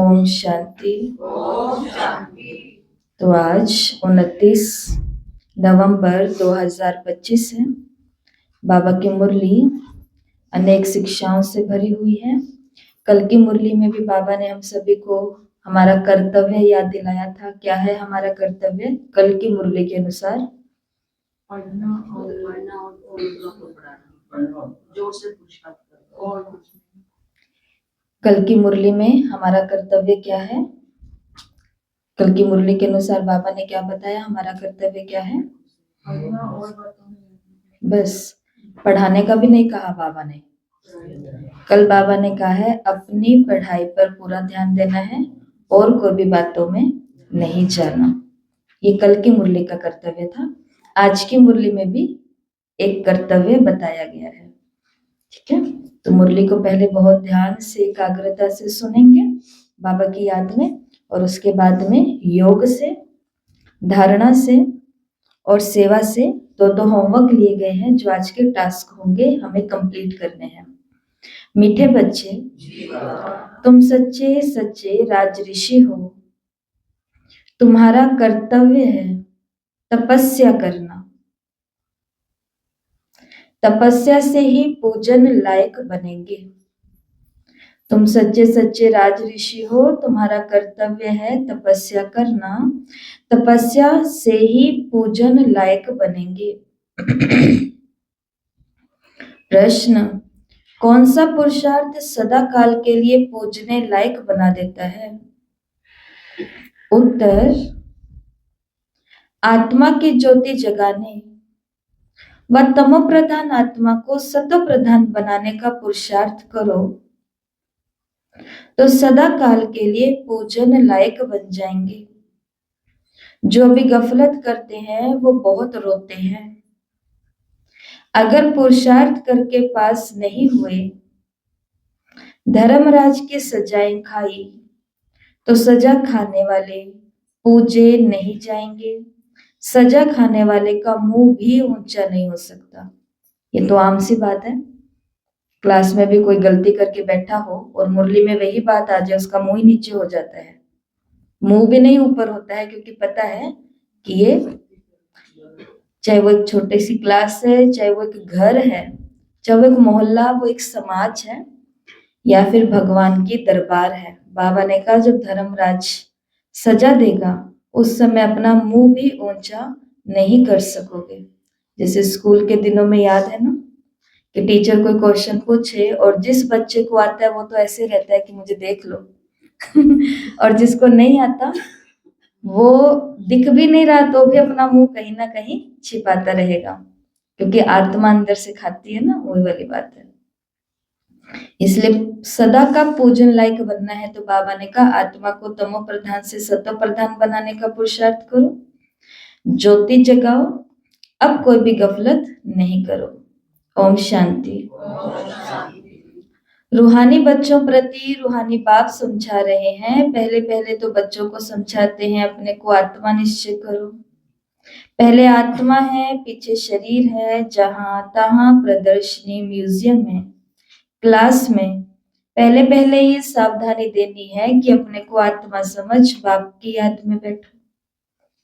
ओम शांति। तो आज 29 नवंबर 2025 है। बाबा की मुरली अनेक शिक्षाओं से भरी हुई है। कल की मुरली में भी बाबा ने हम सभी को हमारा कर्तव्य याद दिलाया था। क्या है हमारा कर्तव्य कल की मुरली के अनुसार? पढ़ना और जोर से और कल की मुरली में हमारा कर्तव्य क्या है? कल की मुरली के अनुसार बाबा ने क्या बताया? हमारा कर्तव्य क्या है? पढ़ना और बस पढ़ाने का भी नहीं कहा बाबा ने। कल बाबा ने कहा है अपनी पढ़ाई पर पूरा ध्यान देना है और कोई भी बातों में नहीं जाना। ये कल की मुरली का कर्तव्य था। आज की मुरली में भी एक कर्तव्य बताया गया है। ठीक है, तो मुरली को पहले बहुत ध्यान से एकाग्रता से सुनेंगे बाबा की याद में, और उसके बाद में योग से, धारणा से और सेवा से दो होमवर्क लिए गए हैं जो आज के टास्क होंगे, हमें कंप्लीट करने हैं। मीठे बच्चे, तुम सच्चे सच्चे राजऋषि हो। तुम्हारा कर्तव्य है तपस्या करना। तपस्या से ही पूजन लायक बनेंगे। तुम सच्चे सच्चे राजऋषि हो, तुम्हारा कर्तव्य है तपस्या करना। तपस्या से ही पूजन लायक बनेंगे। प्रश्न, कौन सा पुरुषार्थ सदा काल के लिए पूजने लायक बना देता है? उत्तर, आत्मा की ज्योति जगाने व तमो प्रधान आत्मा को सतो प्रधान बनाने का पुरुषार्थ करो तो सदा काल के लिए पूजन लायक बन जाएंगे। जो भी गफलत करते हैं वो बहुत रोते हैं। अगर पुरुषार्थ करके पास नहीं हुए, धर्मराज की सजाएं खाई, तो सजा खाने वाले पूजे नहीं जाएंगे। सजा खाने वाले का मुंह भी ऊंचा नहीं हो सकता। ये तो आम सी बात है। क्लास में भी कोई गलती करके बैठा हो और मुरली में वही बात आ जाए, उसका मुंह ही नीचे हो जाता है, मुंह भी नहीं ऊपर होता है, क्योंकि पता है कि ये, चाहे वो एक छोटी सी क्लास है, चाहे वो एक घर है, चाहे वो एक मोहल्ला, वो एक समाज है, या फिर भगवान की दरबार है। बाबा ने कहा जब धर्मराज सजा देगा उस समय अपना मुंह भी ऊंचा नहीं कर सकोगे। जैसे स्कूल के दिनों में याद है ना कि टीचर कोई क्वेश्चन पूछे और जिस बच्चे को आता है वो तो ऐसे रहता है कि मुझे देख लो और जिसको नहीं आता वो दिख भी नहीं रहा तो भी अपना मुंह कहीं ना कहीं छिपाता रहेगा, क्योंकि आत्मा अंदर से खाती है ना, वही वाली बात है। इसलिए सदा का पूजन लायक बनना है तो बाबा ने कहा आत्मा को तमो प्रधान से सतो प्रधान बनाने का पुरुषार्थ करो, ज्योति जगाओ, अब कोई भी गफलत नहीं करो। ओम शांति। रूहानी बच्चों प्रति रूहानी बाप समझा रहे हैं। पहले पहले तो बच्चों को समझाते हैं अपने को आत्मा निश्चय करो। पहले आत्मा है, पीछे शरीर है, जहां तहां प्रदर्शनी म्यूजियम है, क्लास में पहले पहले ये सावधानी देनी है कि अपने को आत्मा समझ बाप की याद में बैठो,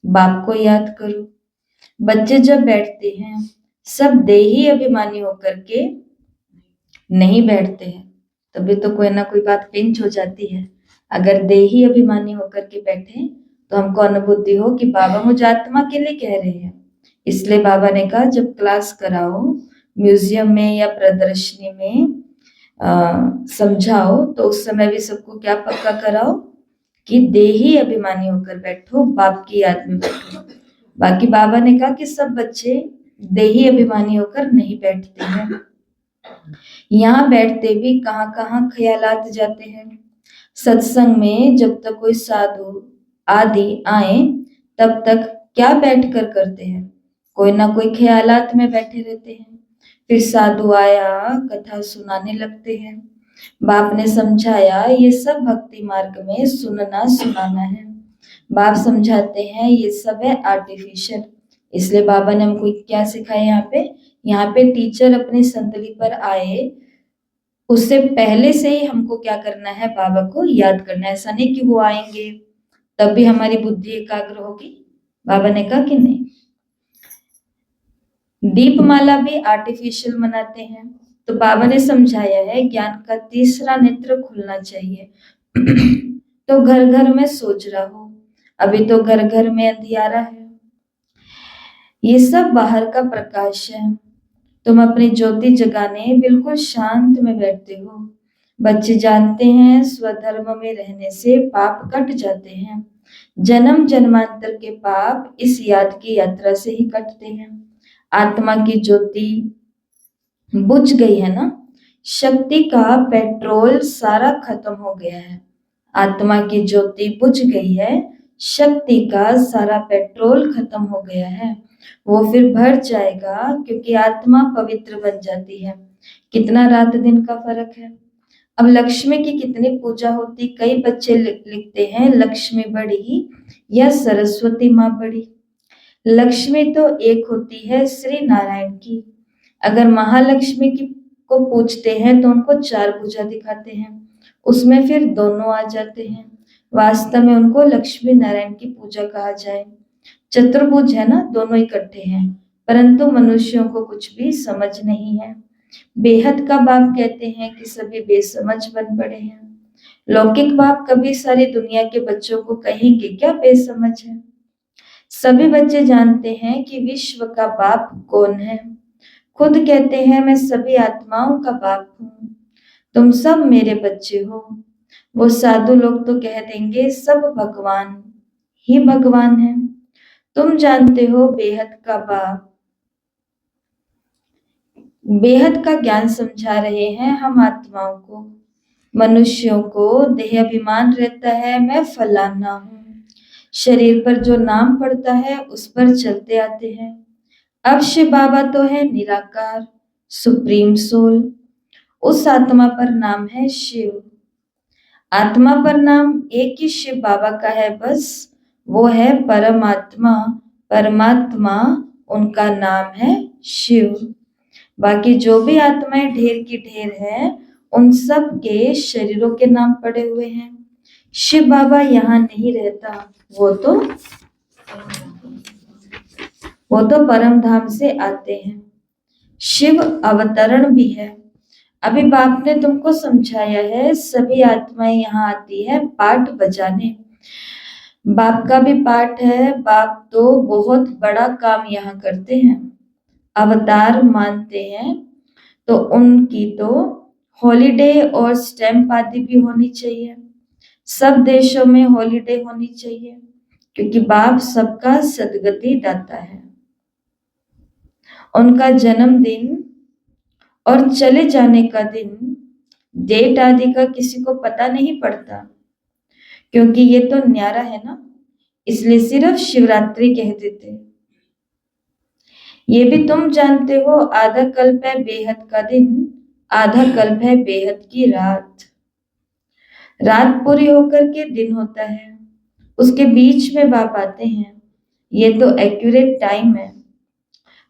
बाप को याद करो। बच्चे जब बैठते हैं सब देही अभिमानी होकर के नहीं बैठते हैं, तभी तो कोई ना कोई बात पिंच हो जाती है। अगर देही अभिमानी होकर के बैठे तो हमको अनुभूति हो कि बाबा मुझे आत्मा के लिए कह रहे हैं। इसलिए बाबा ने कहा जब क्लास कराओ म्यूजियम में या प्रदर्शनी में समझाओ तो उस समय भी सबको क्या पक्का कराओ कि देही अभिमानी होकर बैठो, बाप की याद में बैठो। बाकी बाबा ने कहा कि सब बच्चे देही अभिमानी होकर नहीं बैठते हैं। यहाँ बैठते भी कहाँ कहाँ ख्यालात जाते हैं। सत्संग में जब तक कोई साधु आदि आए तब तक क्या बैठकर करते हैं, कोई ना कोई ख्यालात में बैठे रहते हैं। फिर साधु आया, कथा सुनाने लगते हैं। बाप ने समझाया ये सब भक्ति मार्ग में सुनना सुनाना है। बाप समझाते हैं ये सब है आर्टिफिशियल। इसलिए बाबा ने हमको क्या सिखाया यहाँ पे टीचर अपनी संतली पर आए, उससे पहले से ही हमको क्या करना है, बाबा को याद करना है। ऐसा नहीं कि वो आएंगे तब भी हमारी बुद्धि एकाग्र होगी। बाबा ने कहा कि नहीं। दीपमाला भी आर्टिफिशियल मनाते हैं, तो बाबा ने समझाया है ज्ञान का तीसरा नेत्र खुलना चाहिए। तो घर घर में सोच रहा हो, अभी तो घर घर में अंधियारा है। ये सब बाहर का प्रकाश है। तुम अपनी ज्योति जगाने बिल्कुल शांत में बैठते हो। बच्चे जानते हैं स्वधर्म में रहने से पाप कट जाते हैं। जन्म जन्मांतर के पाप इस याद की यात्रा से ही कटते हैं। आत्मा की ज्योति बुझ गई है ना, शक्ति का पेट्रोल सारा खत्म हो गया है। आत्मा की ज्योति बुझ गई है, शक्ति का सारा पेट्रोल खत्म हो गया है। वो फिर भर जाएगा क्योंकि आत्मा पवित्र बन जाती है। कितना रात दिन का फर्क है। अब लक्ष्मी की कितनी पूजा होती। कई बच्चे लिखते हैं लक्ष्मी बड़ी या सरस्वती माँ बड़ी। लक्ष्मी तो एक होती है श्री नारायण की। अगर महालक्ष्मी की को पूछते हैं तो उनको 4 भुजा दिखाते हैं, उसमें फिर दोनों आ जाते हैं। वास्तव में उनको लक्ष्मी नारायण की पूजा कहा जाए। चतुर्भुज है ना, दोनों इकट्ठे हैं, परंतु मनुष्यों को कुछ भी समझ नहीं है। बेहद का बाप कहते हैं कि सभी बेसमझ बन पड़े हैं। लौकिक बाप कभी सारी दुनिया के बच्चों को कहेंगे क्या बेसमझ है। सभी बच्चे जानते हैं कि विश्व का बाप कौन है। खुद कहते हैं मैं सभी आत्माओं का बाप हूँ, तुम सब मेरे बच्चे हो। वो साधु लोग तो कह देंगे सब भगवान ही भगवान है। तुम जानते हो बेहद का बाप बेहद का ज्ञान समझा रहे हैं हम आत्माओं को। मनुष्यों को देह अभिमान रहता है मैं फलाना हूँ। शरीर पर जो नाम पड़ता है उस पर चलते आते हैं। अब शिव बाबा तो है निराकार सुप्रीम सोल, उस आत्मा पर नाम है शिव। आत्मा पर नाम एक ही शिव बाबा का है बस, वो है परमात्मा। परमात्मा उनका नाम है शिव। बाकी जो भी आत्माएं ढेर की ढेर है, उन सब के शरीरों के नाम पड़े हुए हैं। शिव बाबा यहाँ नहीं रहता, वो तो परम धाम से आते हैं। शिव अवतरण भी है। अभी बाप ने तुमको समझाया है सभी आत्माएं यहाँ आती है पाठ बजाने। बाप का भी पाठ है। बाप तो बहुत बड़ा काम यहाँ करते हैं, अवतार मानते हैं, तो उनकी तो हॉलीडे और स्टैम्प आदि भी होनी चाहिए। सब देशों में हॉलीडे होनी चाहिए क्योंकि बाप सबका सदगति दाता है। उनका जन्मदिन और चले जाने का दिन डेट आदि का किसी को पता नहीं पड़ता, क्योंकि ये तो न्यारा है ना, इसलिए सिर्फ शिवरात्रि कह देते। ये भी तुम जानते हो आधा कल्प है बेहद का दिन, आधा कल्प है बेहद की रात। रात पूरी होकर के दिन होता है, उसके बीच में बाप आते हैं। ये तो एक्यूरेट टाइम है।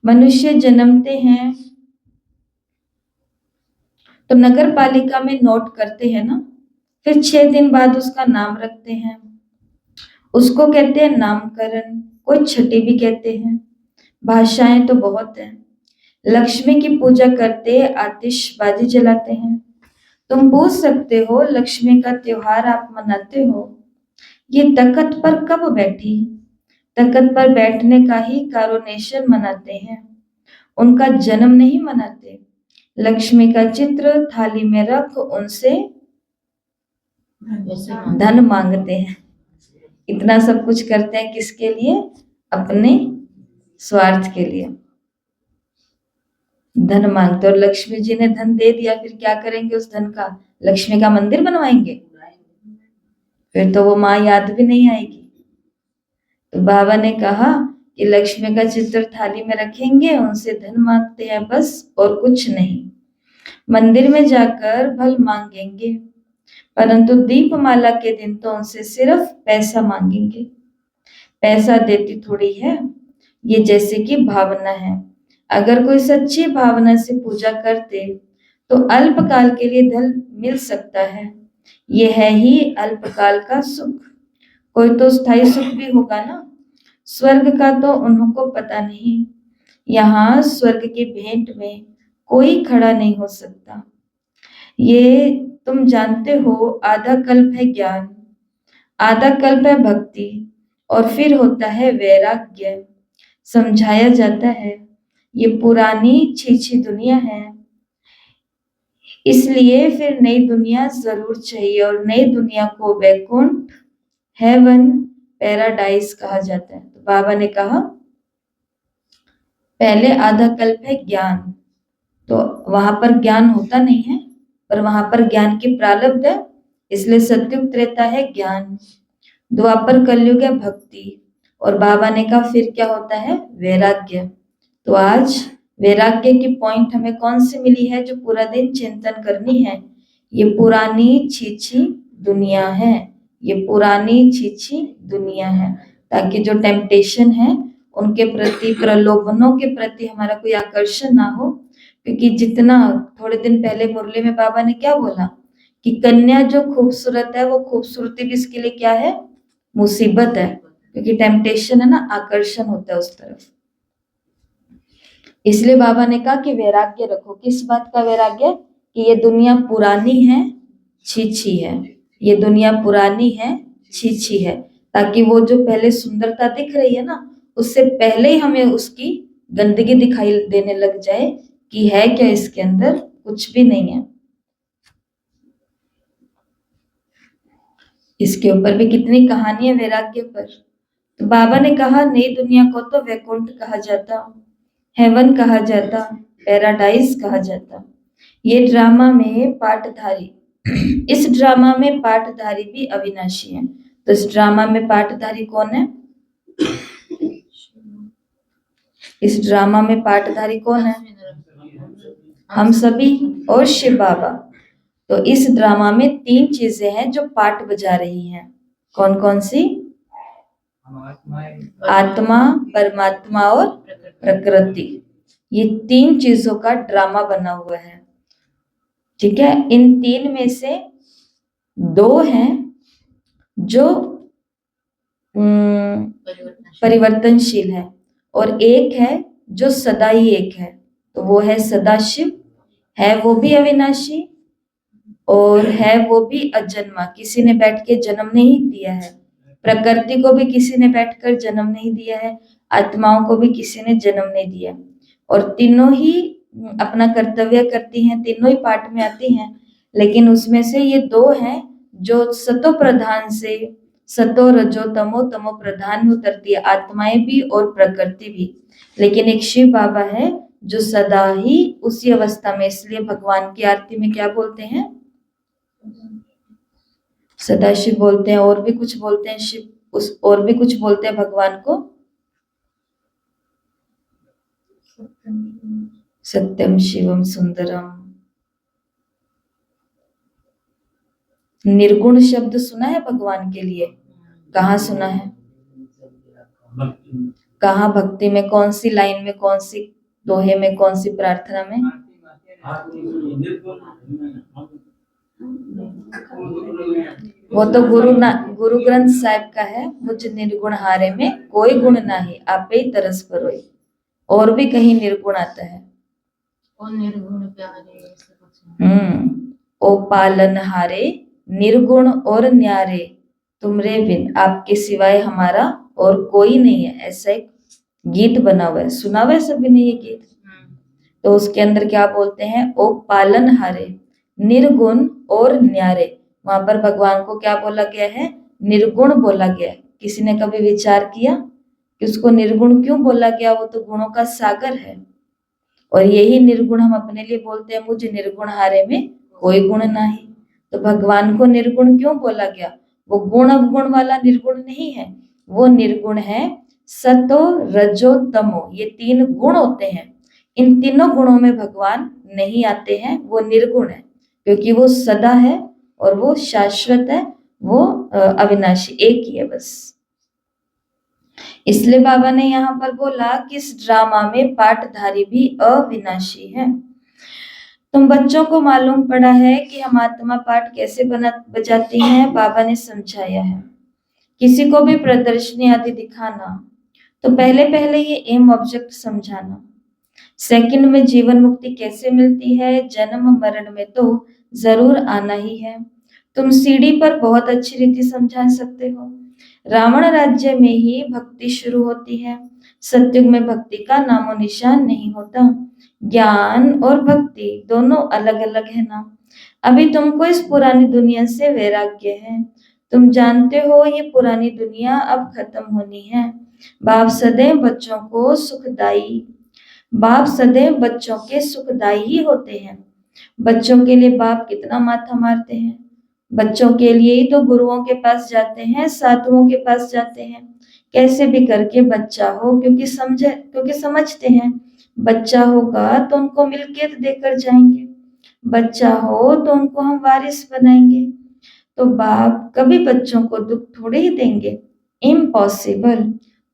मनुष्य जन्मते हैं तो नगर पालिका में नोट करते हैं ना, फिर 6 दिन बाद उसका नाम रखते हैं, उसको कहते हैं नामकरण। कोई छठी भी कहते हैं। भाषाएं तो बहुत हैं। लक्ष्मी की पूजा करते आतिशबाजी जलाते हैं। तुम पूछ सकते हो लक्ष्मी का त्योहार आप मनाते हो, ये तख्त पर कब बैठी। तख्त पर बैठने का ही कारोनेशन मनाते हैं, उनका जन्म नहीं मनाते। लक्ष्मी का चित्र थाली में रख उनसे धन मांगते हैं। इतना सब कुछ करते हैं किसके लिए, अपने स्वार्थ के लिए धन मांगते। और लक्ष्मी जी ने धन दे दिया, फिर क्या करेंगे उस धन का, लक्ष्मी का मंदिर बनवाएंगे, फिर तो वो माँ याद भी नहीं आएगी। तो बाबा ने कहा कि लक्ष्मी का चित्र थाली में रखेंगे, उनसे धन मांगते हैं बस, और कुछ नहीं। मंदिर में जाकर भल मांगेंगे, परंतु दीपमाला के दिन तो उनसे सिर्फ पैसा मांगेंगे। पैसा देती थोड़ी है, ये जैसे कि भावना है। अगर कोई सच्ची भावना से पूजा करते तो अल्पकाल के लिए धन मिल सकता है, ये है ही अल्पकाल का सुख। कोई तो स्थायी सुख भी होगा ना। स्वर्ग का तो उनको पता नहीं। यहाँ स्वर्ग की भेंट में कोई खड़ा नहीं हो सकता। ये तुम जानते हो, आधा कल्प है ज्ञान, आधा कल्प है भक्ति, और फिर होता है वैराग्य। समझाया जाता है ये पुरानी छीछी दुनिया है, इसलिए फिर नई दुनिया जरूर चाहिए, और नई दुनिया को वैकुंठ, हेवन, पैराडाइज कहा जाता है। तो बाबा ने कहा पहले आधा कल्प है ज्ञान, तो वहां पर ज्ञान होता नहीं है, पर वहां पर ज्ञान की प्रारब्ध है, इसलिए सत्युग त्रेता है ज्ञान। द्वापर कलयुग है भक्ति, और बाबा ने कहा फिर क्या होता है वैराग्य। तो आज वैराग्य की पॉइंट हमें कौन सी मिली है जो पूरा दिन चिंतन करनी है? ये पुरानी छीछी दुनिया है, ये पुरानी छीछी दुनिया है, ताकि जो टेम्पटेशन है उनके प्रति, प्रलोभनों के प्रति हमारा कोई आकर्षण ना हो। क्योंकि जितना थोड़े दिन पहले मुरली में बाबा ने क्या बोला कि कन्या जो खूबसूरत है वो खूबसूरती भी इसके लिए क्या है, मुसीबत है, क्योंकि टेम्पटेशन है ना, आकर्षण होता है उस तरफ। इसलिए बाबा ने कहा कि वैराग्य रखो। किस बात का वैराग्य? कि ये दुनिया पुरानी है, छीछी है, ये दुनिया पुरानी है, छीछी है, ताकि वो जो पहले सुंदरता दिख रही है ना, उससे पहले ही हमें उसकी गंदगी दिखाई देने लग जाए कि है क्या इसके अंदर, कुछ भी नहीं है। इसके ऊपर भी कितनी कहानियां वैराग्य पर। तो बाबा ने कहा नई दुनिया को तो वैकुंठ कहा जाता, हेवन कहा जाता, पैराडाइज कहा जाता। ये ड्रामा में पाठधारी इस ड्रामा में पाठधारी भी अविनाशी है। तो इस ड्रामा में पाठधारी कौन है? इस ड्रामा में पाठधारी कौन है? हम सभी और शिव बाबा। तो इस ड्रामा में 3 चीजें हैं जो पाठ बजा रही हैं। कौन कौन सी? आत्मा, परमात्मा और प्रकृति। ये 3 चीजों का ड्रामा बना हुआ है, ठीक है। इन 3 में से 2 हैं जो परिवर्तनशील है, और एक है जो सदा ही एक है। तो वो है सदाशिव, है वो भी अविनाशी, और है वो भी अजन्मा, किसी ने बैठ के जन्म नहीं दिया है। प्रकृति को भी किसी ने बैठकर जन्म नहीं दिया है, आत्माओं को भी किसी ने जन्म नहीं दिया, और तीनों ही अपना कर्तव्य करती हैं, तीनों ही पाठ में आती हैं। लेकिन उसमें से ये 2 हैं जो सतो प्रधान से, सतो रजो तमो, तमो प्रधान में उतरती है, आत्माएं भी और प्रकृति भी। लेकिन एक शिव बाबा है जो सदा ही उसी अवस्था में, इसलिए भगवान की आरती में क्या बोलते हैं? सदाशिव बोलते हैं, और भी कुछ बोलते हैं शिव, उस और भी कुछ बोलते हैं भगवान को, सत्यम शिवम सुंदरम। निर्गुण शब्द सुना है भगवान के लिए? कहाँ सुना है? कहाँ भक्ति में? कौन सी लाइन में? कौन सी दोहे में? कौन सी प्रार्थना में? वो तो गुरु ग्रंथ साहिब का है, मुझ निर्गुण हारे में कोई गुण नहीं, आपे ही तरस परोई। और भी कहीं निर्गुण आता है। ओ पालन हारे निर्गुण और न्यारे, तुमरे बिन आपके सिवाय हमारा और कोई नहीं है। ऐसा एक गीत बना हुआ है, सुना हुआ है सभी ने ये गीत? तो उसके अंदर क्या बोलते हैं? ओ पालन हारे निर्गुण और न्यारे। वहां पर भगवान को क्या बोला गया है? निर्गुण बोला गया है। किसी ने कभी विचार किया कि उसको निर्गुण क्यों बोला गया? वो तो गुणों का सागर है, और यही निर्गुण हम अपने लिए बोलते हैं, मुझे निर्गुण हारे में कोई गुण नहीं। तो भगवान को निर्गुण क्यों बोला गया? वो गुण अवगुण वाला निर्गुण नहीं है, वो निर्गुण है सतो रजो तमो, ये 3 गुण होते हैं। इन तीनों गुणों में भगवान नहीं आते हैं, वो निर्गुण है, क्योंकि वो सदा है और वो शाश्वत है, वो अविनाशी एक ही है बस। इसलिए बाबा ने यहाँ पर बोला कि इस ड्रामा में पाठधारी भी अविनाशी है। तुम बच्चों को मालूम पड़ा है कि हम आत्मा पाठ कैसे बजाती हैं, बाबा ने समझाया है। किसी को भी प्रदर्शनी आदि दिखाना तो पहले पहले ये एम ऑब्जेक्ट समझाना। सेकंड में जीवन मुक्ति कैसे मिलती है, जन्म मरण में तो जरूर आना ही है। तुम सीढ़ी पर बहुत अच्छी रीति समझा सकते हो। रावण राज्य में ही भक्ति शुरू होती है। सतयुग में भक्ति का नामो निशान नहीं होता। ज्ञान और भक्ति दोनों अलग अलग है ना। अभी तुमको इस पुरानी दुनिया से वैराग्य है। तुम जानते हो ये पुरानी दुनिया अब खत्म होनी है। बाप सदैव बच्चों को सुखदाई बाप सदैव बच्चों के सुखदाई ही होते हैं। बच्चों के लिए बाप कितना माथा मारते हैं। बच्चों के लिए ही तो गुरुओं के पास जाते हैं, साधुओं के पास जाते हैं। कैसे भी करके बच्चा हो, क्योंकि समझते हैं बच्चा होगा तो उनको मिल्कियत देकर जाएंगे, बच्चा हो तो उनको हम वारिस बनाएंगे। तो बाप कभी बच्चों को दुख थोड़े ही देंगे, इम्पॉसिबल।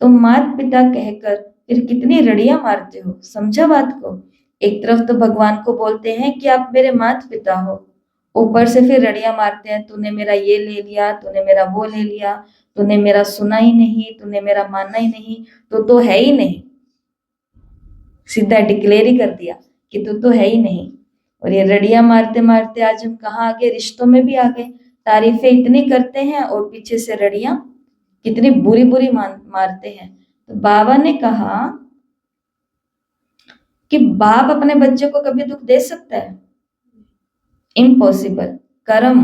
तुम माता पिता कहकर फिर कितनी रड़ियां मारते हो, समझा बात को। एक तरफ तो भगवान को बोलते हैं कि आप मेरे माता पिता हो, ऊपर से फिर रड़ियां मारते हैं, तूने मेरा ये ले लिया, तूने मेरा वो ले लिया, तूने मेरा सुना ही नहीं, तूने मेरा माना ही नहीं, तो है ही नहीं। सीधा डिक्लेयर ही कर दिया कि तू तो है ही नहीं। और ये रड़ियां मारते मारते आज हम कहाँ आ गए, रिश्तों में भी आ गए। तारीफें इतनी करते हैं और पीछे से रड़ियां कितनी बुरी बुरी मारते हैं। तो बाबा ने कहा कि बाप अपने बच्चे को कभी दुख दे सकता है? इम्पॉसिबल। कर्म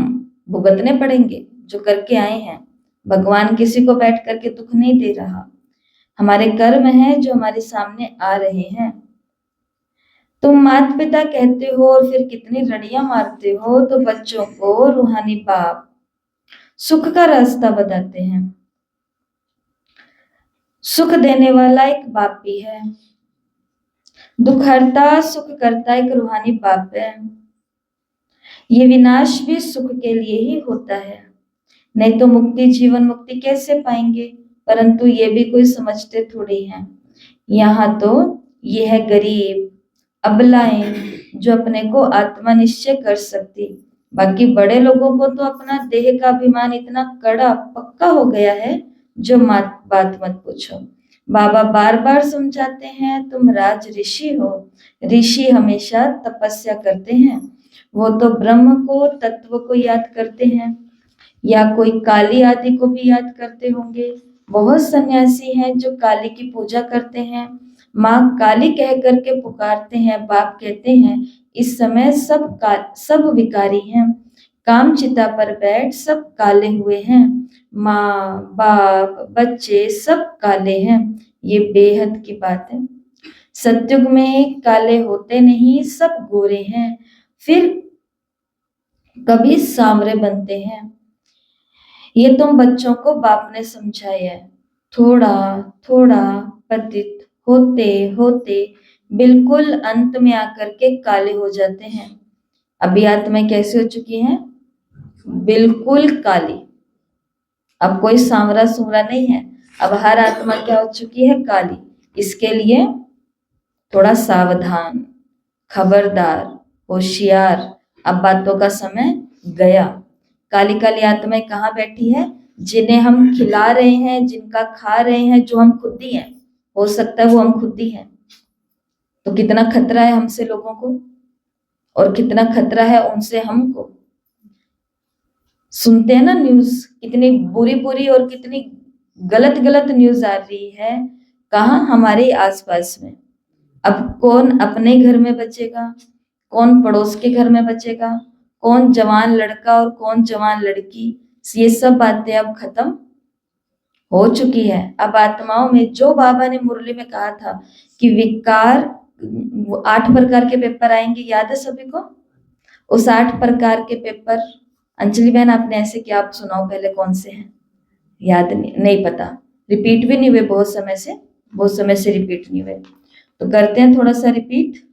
भुगतने पड़ेंगे जो करके आए हैं। भगवान किसी को बैठ करके दुख नहीं दे रहा, हमारे कर्म हैं जो हमारे सामने आ रहे हैं। तुम माता पिता कहते हो और फिर कितनी रड़ियां मारते हो, तो बच्चों को रूहानी बाप सुख का रास्ता बताते हैं। सुख देने वाला एक बाप भी है, दुख हरता सुख करता एक रूहानी बाप है। ये विनाश भी सुख के लिए ही होता है, नहीं तो मुक्ति जीवन मुक्ति कैसे पाएंगे। परंतु ये भी कोई समझते थोड़ी हैं। यहाँ तो ये है गरीब अबलाएं जो अपने को आत्मा निश्चय कर सकती। बाकी बड़े लोगों को तो अपना देह का अभिमान इतना कड़ा पक्का हो गया है, जो बात मत पूछो। बाबा बार बार समझाते हैं, तुम राज ऋषि हो। ऋषि हमेशा तपस्या करते हैं, वो तो ब्रह्म को तत्व को याद करते हैं, या कोई काली आदि को भी याद करते होंगे। बहुत सन्यासी हैं जो काली की पूजा करते हैं, माँ काली कह करके पुकारते हैं। बाप कहते हैं इस समय सब विकारी हैं, काम चिता पर बैठ सब काले हुए हैं। माँ बाप बच्चे सब काले हैं, ये बेहद की बात है। सतयुग में काले होते नहीं, सब गोरे हैं, फिर कभी सांवरे बनते हैं। ये तुम बच्चों को बाप ने समझाया है। थोड़ा थोड़ा पतित होते होते बिल्कुल अंत में आकर के काले हो जाते हैं। अभी आत्माएं कैसी हो चुकी हैं? बिल्कुल काली। अब कोई सांवरा सुवरा नहीं है, अब हर आत्मा क्या हो चुकी है? काली। इसके लिए थोड़ा सावधान, खबरदार, होशियार। अब बातों का समय गया। काली काली आत्माएं कहाँ बैठी है? जिन्हें हम खिला रहे हैं, जिनका खा रहे हैं, जो हम खुद ही हैं। हो सकता है वो हम खुद ही हैं। तो कितना खतरा है हमसे लोगों को, और कितना खतरा है उनसे हमको। सुनते हैं ना न्यूज, कितनी बुरी बुरी और कितनी गलत गलत न्यूज आ रही है। कहाँ? हमारे आसपास में। अब कौन अपने घर में बचेगा, कौन पड़ोस के घर में बचेगा, कौन जवान लड़का और कौन जवान लड़की, ये सब बातें अब खत्म हो चुकी है। अब आत्माओं में जो बाबा ने मुरली में कहा था कि विकार 8 प्रकार के पेपर आएंगे, याद है सभी को? उस 8 प्रकार के पेपर, अंजलि बहन आपने ऐसे क्या, आप सुनाओ पहले कौन से हैं? याद नहीं पता, रिपीट भी नहीं हुए बहुत समय से रिपीट नहीं हुए। तो करते हैं थोड़ा सा रिपीट।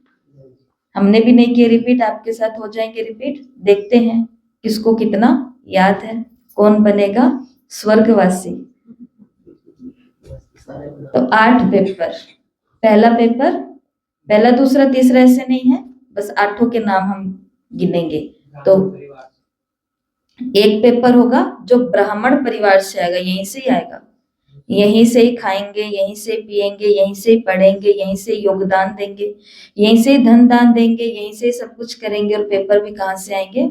हमने भी नहीं किया रिपीट, आपके साथ हो जाएंगे रिपीट। देखते हैं किसको कितना याद है, कौन बनेगा स्वर्गवासी। तो 8 पेपर। पहला पेपर, पहला दूसरा तीसरा ऐसे नहीं है, बस 8 के नाम हम गिनेंगे। तो एक पेपर होगा जो ब्राह्मण परिवार से आएगा, यहीं से ही आएगा, यहीं से ही खाएंगे, यहीं से पिएंगे, यहीं से ही पढ़ेंगे, यहीं से योगदान देंगे, यहीं से धन दान देंगे, यहीं से सब कुछ करेंगे। और पेपर भी कहाँ से आएंगे?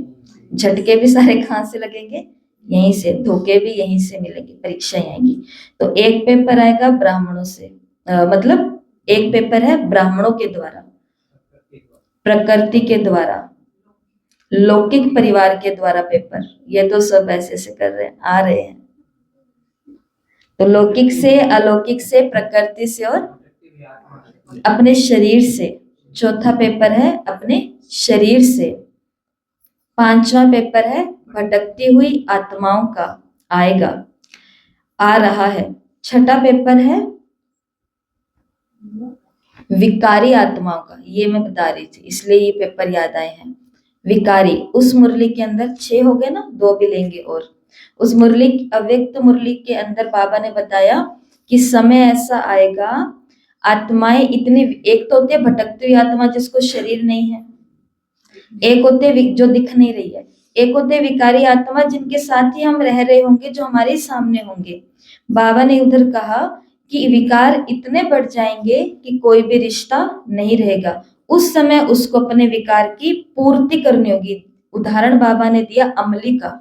झटके भी सारे कहाँ से लगेंगे? यहीं से। धोखे भी यहीं से मिलेंगे, परीक्षाएं आएंगी। तो एक पेपर आएगा ब्राह्मणों से, मतलब एक पेपर है ब्राह्मणों के द्वारा, प्रकृति के द्वारा, लौकिक परिवार के द्वारा पेपर। ये तो सब ऐसे से कर रहे हैं, आ रहे हैं। तो लौकिक से, अलौकिक से, प्रकृति से और अपने शरीर से। चौथा पेपर है अपने शरीर से। पांचवा पेपर है भटकती हुई आत्माओं का, आएगा, आ रहा है। छठा पेपर है विकारी आत्माओं का, ये मैं बता रही थी इसलिए ये पेपर याद आए हैं। विकारी, उस मुरली के अंदर 6 हो गए ना, 2 भी लेंगे। और उस मुरली, अव्यक्त मुरली के अंदर बाबा ने बताया कि समय ऐसा आएगा, आत्माएं इतनी, एक तो होती है भटकती हुई आत्मा जिसको शरीर नहीं है, एक होते जो दिख नहीं रही है, एक होते विकारी आत्मा जिनके साथ ही हम रह रहे होंगे, जो हमारे सामने होंगे। बाबा ने उधर कहा कि विकार इतने बढ़ जाएंगे कि कोई भी रिश्ता नहीं रहेगा। उस समय उसको अपने विकार की पूर्ति करनी होगी। उदाहरण बाबा ने दिया अमली का।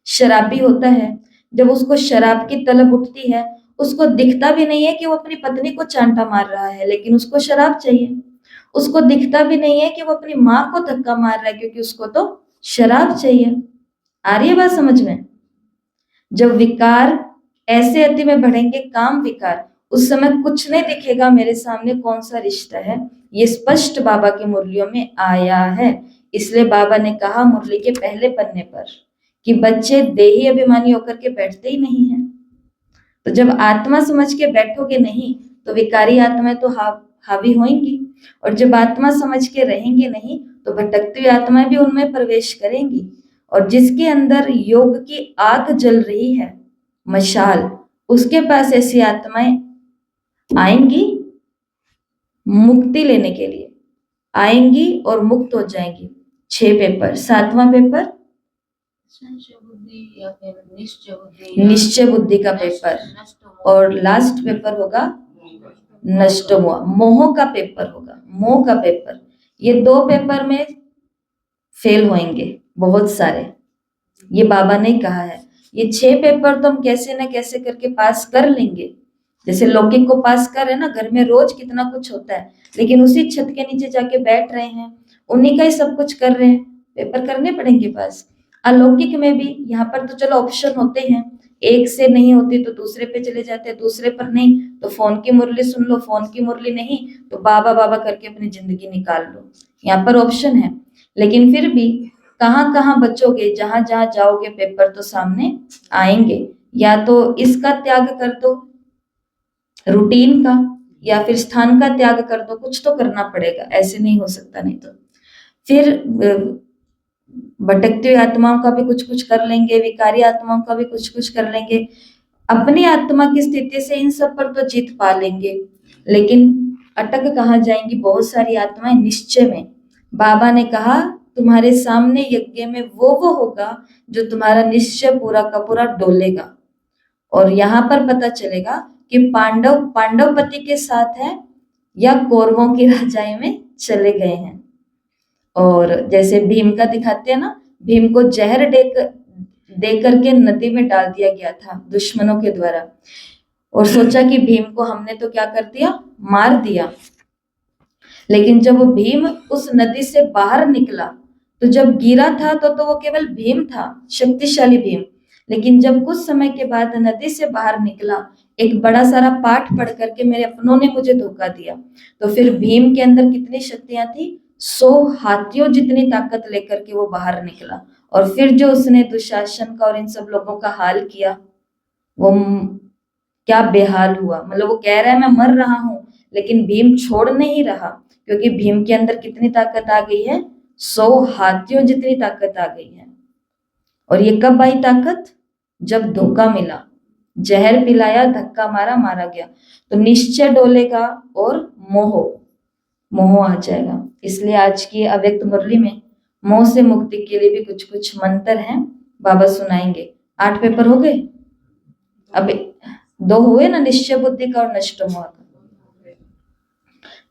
शराबी होता है, जब उसको शराब की तलब उठती है, उसको दिखता भी नहीं है कि वो अपनी पत्नी को चांटा मार रहा है, लेकिन उसको शराब चाहिए। उसको दिखता भी नहीं है कि वो अपनी माँ को धक्का मार रहा है, क्योंकि उसको तो शराब चाहिए। आ रही है बात समझ में? जब विकार ऐसे अति में बढ़ेंगे, काम विकार, उस समय कुछ नहीं दिखेगा मेरे सामने कौन सा रिश्ता है। ये स्पष्ट बाबा की मुरलियों में आया है। इसलिए बाबा ने कहा मुरली के पहले पन्ने पर कि बच्चे देही अभिमानी होकर के बैठते ही नहीं है। तो जब आत्मा समझ के बैठोगे नहीं, तो विकारी आत्माएं तो हावी होंगी, और जब आत्मा समझ के रहेंगे नहीं, तो भटकती हुई आत्माएं भी उनमें प्रवेश करेंगी। और जिसके अंदर योग की आग जल रही है, मशाल, उसके पास ऐसी आत्माएं आएंगी मुक्ति लेने के लिए, आएंगी और मुक्त हो जाएंगी। 6 पेपर। 7वां पेपर संशय बुद्धि या फिर निश्चय बुद्धि, निश्चय बुद्धि का पेपर। और लास्ट पेपर होगा नष्ट मोह, मोह का पेपर होगा, मोह का पेपर। ये 2 पेपर में फेल होंगे बहुत सारे, ये बाबा ने कहा है। ये 6 पेपर तो हम कैसे ना कैसे करके पास कर लेंगे। जैसे लौकिक को पास कर रहे हैं ना, घर में रोज कितना कुछ होता है, लेकिन उसी छत के नीचे जाके बैठ रहे हैं, उन्हीं का ही सब कुछ कर रहे हैं, पेपर करने पड़ेंगे पास। अलौकिक में भी यहाँ पर तो चलो ऑप्शन होते हैं, एक से नहीं होती तो दूसरे पे चले जाते हैं, दूसरे पर नहीं तो फोन की मुरली सुन लो, फोन की मुरली नहीं तो बाबा बाबा करके अपनी जिंदगी निकाल लो। यहाँ पर ऑप्शन है, लेकिन फिर भी कहाँ कहाँ बचोगे? जहां जहां जाओगे पेपर तो सामने आएंगे। या तो इसका त्याग कर दो, रूटीन का, या फिर स्थान का त्याग कर दो, कुछ तो करना पड़ेगा, ऐसे नहीं हो सकता। नहीं तो फिर भटकती हुई आत्माओं का भी कुछ कुछ कर लेंगे, विकारी आत्माओं का भी कुछ कुछ कर लेंगे। अपनी आत्मा की स्थिति से इन सब पर तो जीत पा लेंगे, लेकिन अटक कहाँ जाएंगी बहुत सारी आत्माएं? निश्चय में। बाबा ने कहा तुम्हारे सामने यज्ञ में वो होगा जो तुम्हारा निश्चय पूरा का पूरा डोलेगा। और यहाँ पर पता चलेगा कि पांडव पांडवपति के साथ है या कौरवों की राजाई में चले गए हैं। और जैसे भीम का दिखाते हैं ना, भीम को जहर दे करके नदी में डाल दिया गया था दुश्मनों के द्वारा, और सोचा कि भीम को हमने तो क्या कर दिया, मार दिया। लेकिन जब भीम उस नदी से बाहर निकला, तो जब गिरा था तो वो केवल भीम था, शक्तिशाली भीम। लेकिन जब कुछ समय के बाद नदी से बाहर निकला, एक बड़ा सारा पाठ पढ़ करके मेरे अपनों ने मुझे धोखा दिया, तो फिर भीम के अंदर कितनी शक्तियां थी? 100 हाथियों जितनी ताकत लेकर के वो बाहर निकला। और फिर जो उसने दुशासन का और इन सब लोगों का हाल किया, वो क्या बेहाल हुआ। मतलब वो कह रहा है मैं मर रहा हूं, लेकिन भीम छोड़ नहीं रहा, क्योंकि भीम के अंदर कितनी ताकत आ गई है? 100 हाथियों जितनी ताकत आ गई है। और ये कब आई ताकत? जब धोखा मिला, जहर पिलाया, धक्का मारा, मारा गया। तो निश्चय डोलेगा और मोह, मोह आ जाएगा। इसलिए आज की अव्यक्त मुरली में मोह से मुक्ति के लिए भी कुछ कुछ मंत्र हैं, बाबा सुनाएंगे। 8 पेपर हो गए, अब 2 हुए ना, निश्चय बुद्धि का और नष्ट मोह का।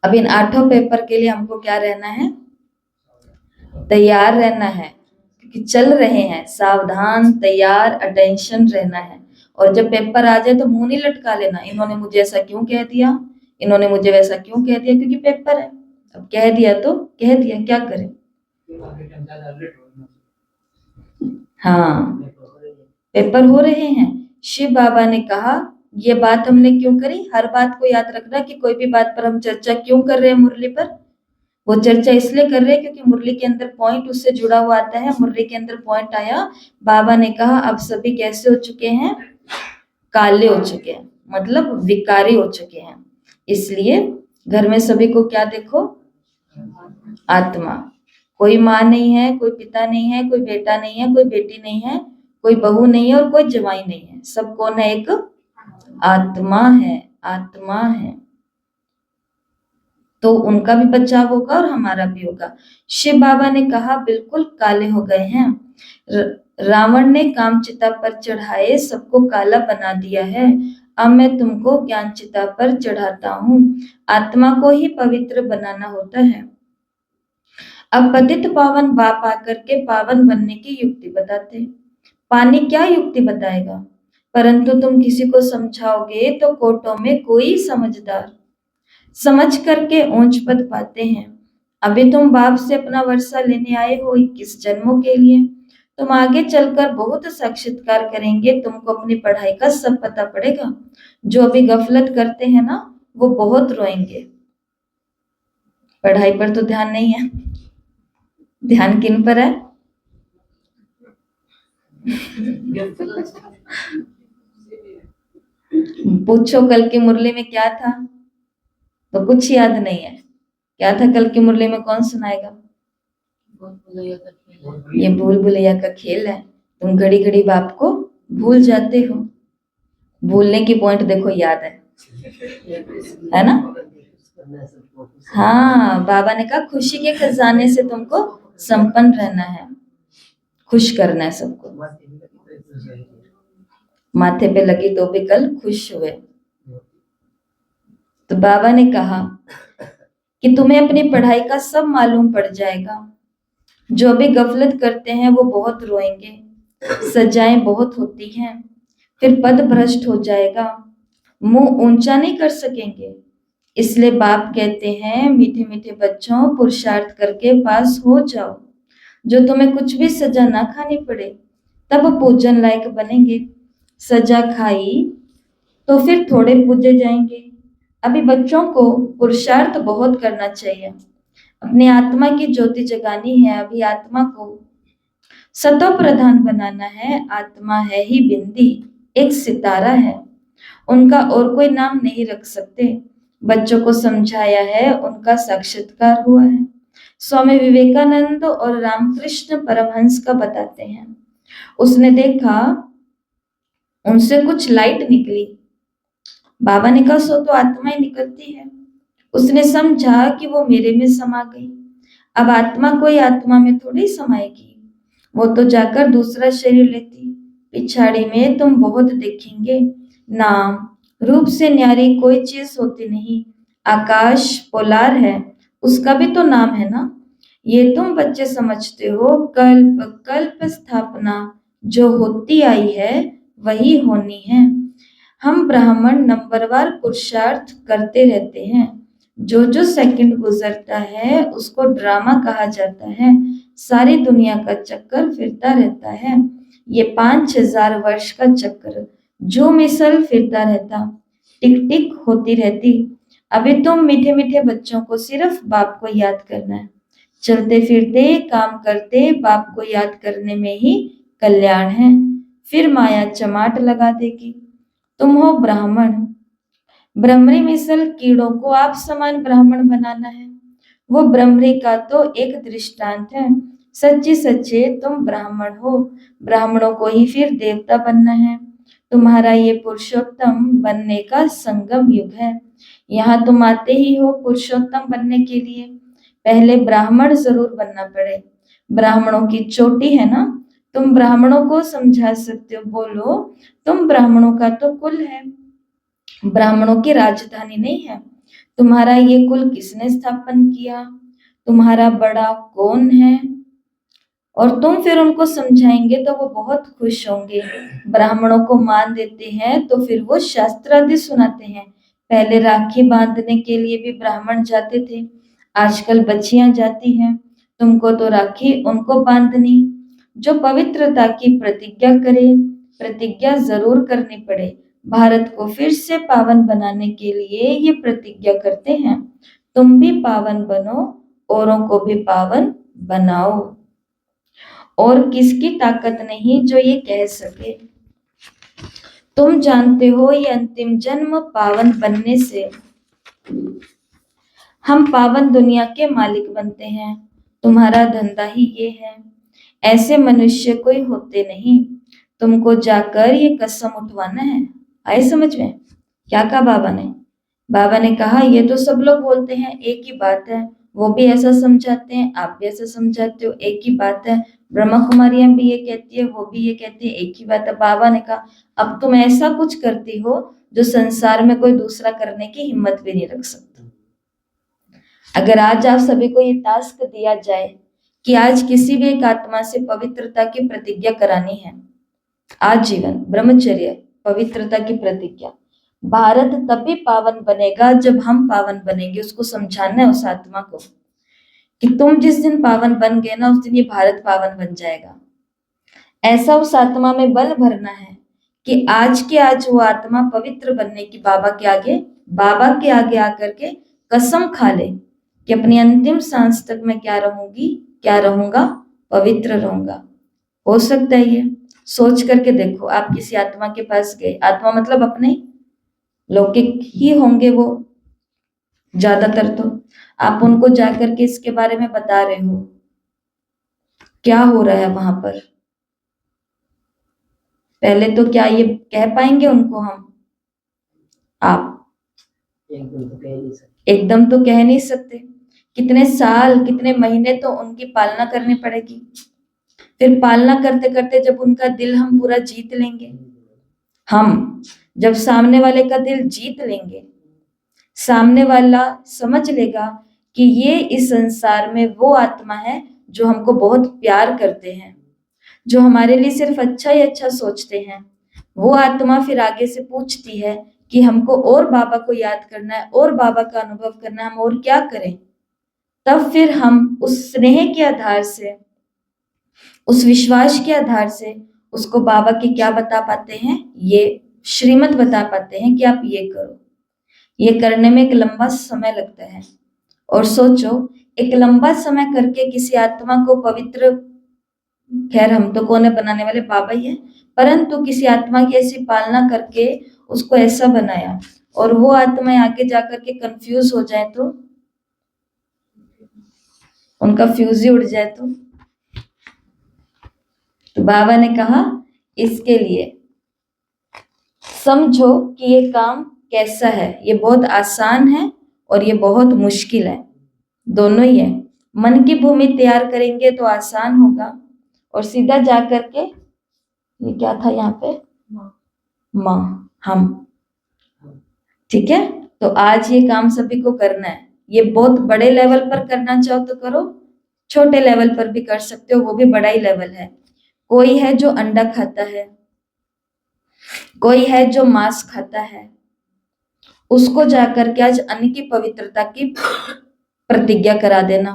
अब इन 8 पेपर के लिए हमको क्या रहना है, तैयार रहना है, क्योंकि चल रहे हैं, सावधान, तैयार, अटेंशन रहना है। और जब पेपर आ जाए तो मुंह नहीं लटका लेना, इन्होंने मुझे ऐसा क्यों कह दिया, इन्होंने मुझे वैसा क्यों कह दिया, क्योंकि पेपर है। अब कह दिया तो कह दिया, क्या करें। हाँ, पेपर हो रहे हैं। शिव बाबा ने कहा, ये बात हमने क्यों करी, हर बात को याद रखना कि कोई भी बात पर हम चर्चा क्यों कर रहे हैं मुरली पर। वो चर्चा इसलिए कर रहे हैं क्योंकि मुरली के अंदर पॉइंट उससे जुड़ा हुआ आता है। मुरली के अंदर पॉइंट आया, बाबा ने कहा अब सभी कैसे हो चुके हैं, काले हो चुके हैं, मतलब विकारी हो चुके हैं। इसलिए घर में सभी को क्या देखो, आत्मा। कोई माँ नहीं है, कोई पिता नहीं है, कोई बेटा नहीं है, कोई बेटी नहीं है, कोई बहू नहीं है और कोई जवाई नहीं है। सब कौन है, एक आत्मा है, आत्मा है। तो उनका भी बचाव होगा और हमारा भी होगा। शिव बाबा ने कहा बिल्कुल काले हो गए हैं। रावण ने काम चिता पर चढ़ाए सबको काला बना दिया है। अब मैं तुमको ज्ञान चिता पर चढ़ाता हूँ। आत्मा को ही पवित्र बनाना होता है। अब पतित पावन बाप आकर के पावन बनने की युक्ति बताते। पानी क्या युक्ति बताएगा, परंतु तुम किसी को समझाओगे तो कोर्टों में कोई समझदार समझ करके ऊंच पद पाते हैं। अभी तुम बाप से अपना वर्षा लेने आए हो 21 जन्मों के लिए। तुम आगे चलकर बहुत साक्षात्कार करेंगे, तुमको अपनी पढ़ाई का सब पता पड़ेगा। जो अभी गफलत करते हैं ना, वो बहुत रोएंगे। पढ़ाई पर तो ध्यान नहीं है, ध्यान किन पर है, पूछो कल की मुरली में क्या था, तो कुछ याद नहीं है। क्या था कल की मुरली में, कौन सुनाएगा। ये भूल भुलैया का खेल है। तुम घड़ी घड़ी बाप को भूल जाते हो। भूलने की पॉइंट देखो, याद है ना। हाँ, बाबा ने कहा खुशी के खजाने से तुमको संपन्न रहना है, खुश करना है सबको। माथे पे लगी तो भी कल खुश हुए। तो बाबा ने कहा कि तुम्हें अपनी पढ़ाई का सब मालूम पड़ जाएगा। जो भी गफलत करते हैं वो बहुत रोएंगे, सजाएं बहुत होती हैं, फिर पद भ्रष्ट हो जाएगा, मुंह ऊंचा नहीं कर सकेंगे। इसलिए बाप कहते हैं मीठे मीठे बच्चों, पुरुषार्थ करके पास हो जाओ, जो तुम्हें कुछ भी सजा ना खानी पड़े, तब पूजन लायक बनेंगे। सजा खाई तो फिर थोड़े पूजे जाएंगे। अभी बच्चों को पुरुषार्थ बहुत करना चाहिए, अपनी आत्मा की ज्योति जगानी है। अभी आत्मा को सतो प्रधान बनाना है। आत्मा है ही बिंदी, एक सितारा है, उनका और कोई नाम नहीं रख सकते। बच्चों को समझाया है, उनका साक्षात्कार हुआ है। स्वामी विवेकानंद और रामकृष्ण परमहंस का बताते हैं, उसने देखा उनसे कुछ लाइट निकली। बाबा ने कहा सो तो आत्माएं निकलती है। उसने समझा कि वो मेरे में समा गई। अब आत्मा कोई आत्मा में थोड़ी समाएगी, वो तो जाकर दूसरा शरीर लेती। पिछाड़ी में तुम बहुत देखेंगे, नाम रूप से न्यारी कोई चीज होती नहीं। आकाश पोलार है, उसका भी तो नाम है ना। ये तुम बच्चे समझते हो, कल्प कल्प स्थापना जो होती आई है वही होनी है। हम ब्राह्मण नंबरवार पुरुषार्थ करते रहते हैं। जो जो सेकंड गुजरता है उसको ड्रामा कहा जाता है। सारी दुनिया का चक्कर फिरता रहता है। ये 5000 वर्ष का चक्कर जो मिसल फिरता रहता, टिक टिक होती रहती। अभी तुम मीठे मीठे बच्चों को सिर्फ बाप को याद करना है। चलते फिरते काम करते बाप को याद करने में ही कल्याण है। फिर माया चमाट लगा देगी। तुम हो ब्राह्मण, ब्रह्मरी मिसल कीड़ों को आप समान ब्राह्मण बनाना है। वो ब्रह्मरी का तो एक दृष्टांत है। सच्चे सच्चे तुम ब्राह्मण हो, ब्राह्मणों को ही फिर देवता बनना है। तुम्हारा ये पुरुषोत्तम बनने का संगम युग है। यहाँ तुम आते ही हो पुरुषोत्तम बनने के लिए, पहले ब्राह्मण जरूर बनना पड़े। ब्राह्मणों की चोटी है ना, तुम ब्राह्मणों को समझा सकते हो। बोलो, तुम ब्राह्मणों का तो कुल है, ब्राह्मणों की राजधानी नहीं है। तुम्हारा ये कुल किसने स्थापन किया? तुम्हारा बड़ा कौन है? और तुम फिर उनको समझाएंगे तो वो बहुत खुश होंगे। ब्राह्मणों को मान देते हैं तो फिर वो शास्त्र आदि सुनाते हैं। पहले राखी बांधने के लिए भी ब्राह्मण जाते थे, आजकल बच्चियां जाती हैं। तुमको तो राखी उनको बांधनी जो पवित्रता की प्रतिज्ञा करे। प्रतिज्ञा जरूर करनी पड़े। भारत को फिर से पावन बनाने के लिए ये प्रतिज्ञा करते हैं। तुम भी पावन बनो, औरों को भी पावन बनाओ। और किसकी ताकत नहीं जो ये कह सके। तुम जानते हो ये अंतिम जन्म पावन बनने से हम पावन दुनिया के मालिक बनते हैं। तुम्हारा धंधा ही ये है। ऐसे मनुष्य कोई होते नहीं। तुमको जाकर ये कसम उठवाना है। आए समझ में? क्या कहा बाबा ने? बाबा ने कहा ये तो सब लोग बोलते हैं, एक ही बात है। वो भी ऐसा समझाते हैं, आप भी ऐसा समझाते हो, एक ही बात है। ब्रह्मा कुमारियां भी ये कहती है, वो भी ये कहती है, एक ही बात है। बाबा ने कहा अब तुम ऐसा कुछ करती हो जो संसार में कोई दूसरा करने की हिम्मत भी नहीं रख सकता। अगर आज आप सभी को ये टास्क दिया जाए कि आज किसी भी एक आत्मा से पवित्रता की प्रतिज्ञा करानी है, आजीवन ब्रह्मचर्य पवित्रता की प्रतिज्ञा, भारत तभी पावन बनेगा जब हम पावन बनेंगे। उसको समझाना है उस आत्मा को कि तुम जिस दिन पावन बन गए ना, उस दिन ये भारत पावन बन जाएगा। ऐसा उस आत्मा में बल भरना है कि आज के आज वो आत्मा पवित्र बनने की बाबा के आगे आकर के कसम खा ले कि अपनी अंतिम सांस तक मैं क्या रहूंगा, पवित्र रहूंगा। हो सकता है ये सोच करके देखो। आप किसी आत्मा के पास गए, आत्मा मतलब अपने लौकिक ही होंगे वो ज्यादातर, तो आप उनको जाकर के इसके बारे में बता रहे हो क्या हो रहा है वहां पर। पहले तो क्या ये कह पाएंगे उनको हम? आप एकदम तो कह नहीं सकते। कितने साल, कितने महीने तो उनकी पालना करनी पड़ेगी। फिर पालना करते करते जब उनका दिल हम पूरा जीत लेंगे, हम जब सामने वाले का दिल जीत लेंगे, सामने वाला समझ लेगा कि ये इस संसार में वो आत्मा है जो हमको बहुत प्यार करते हैं, जो हमारे लिए सिर्फ अच्छा ही अच्छा सोचते हैं। वो आत्मा फिर आगे से पूछती है कि हमको और बाबा को याद करना है, और बाबा का अनुभव करना है, हम और क्या करें? तब फिर हम उस स्नेह के आधार से, उस विश्वास के आधार से उसको बाबा की क्या बता पाते हैं, ये श्रीमत बता पाते हैं कि आप ये करो। ये करने में एक लंबा समय लगता है। और सोचो, एक लंबा समय करके किसी आत्मा को पवित्र, खैर हम तो कौन है बनाने वाले, बाबा ही है, परंतु किसी आत्मा की ऐसी पालना करके उसको ऐसा बनाया, और वो आत्माएं आगे जाकर के कंफ्यूज हो जाए तो, उनका फ्यूज ही उड़ जाए तो बाबा ने कहा इसके लिए समझो कि ये काम कैसा है। ये बहुत आसान है और ये बहुत मुश्किल है, दोनों ही है। मन की भूमि तैयार करेंगे तो आसान होगा, और सीधा जा करके, ये क्या था यहाँ पे, माँ, हम, ठीक है। तो आज ये काम सभी को करना है। ये बहुत बड़े लेवल पर करना चाहो तो करो, छोटे लेवल पर भी कर सकते हो, वो भी बड़ा ही लेवल है। कोई है जो अंडा खाता है, कोई है जो मांस खाता है, उसको जाकर के आज अन्न की पवित्रता की प्रतिज्ञा करा देना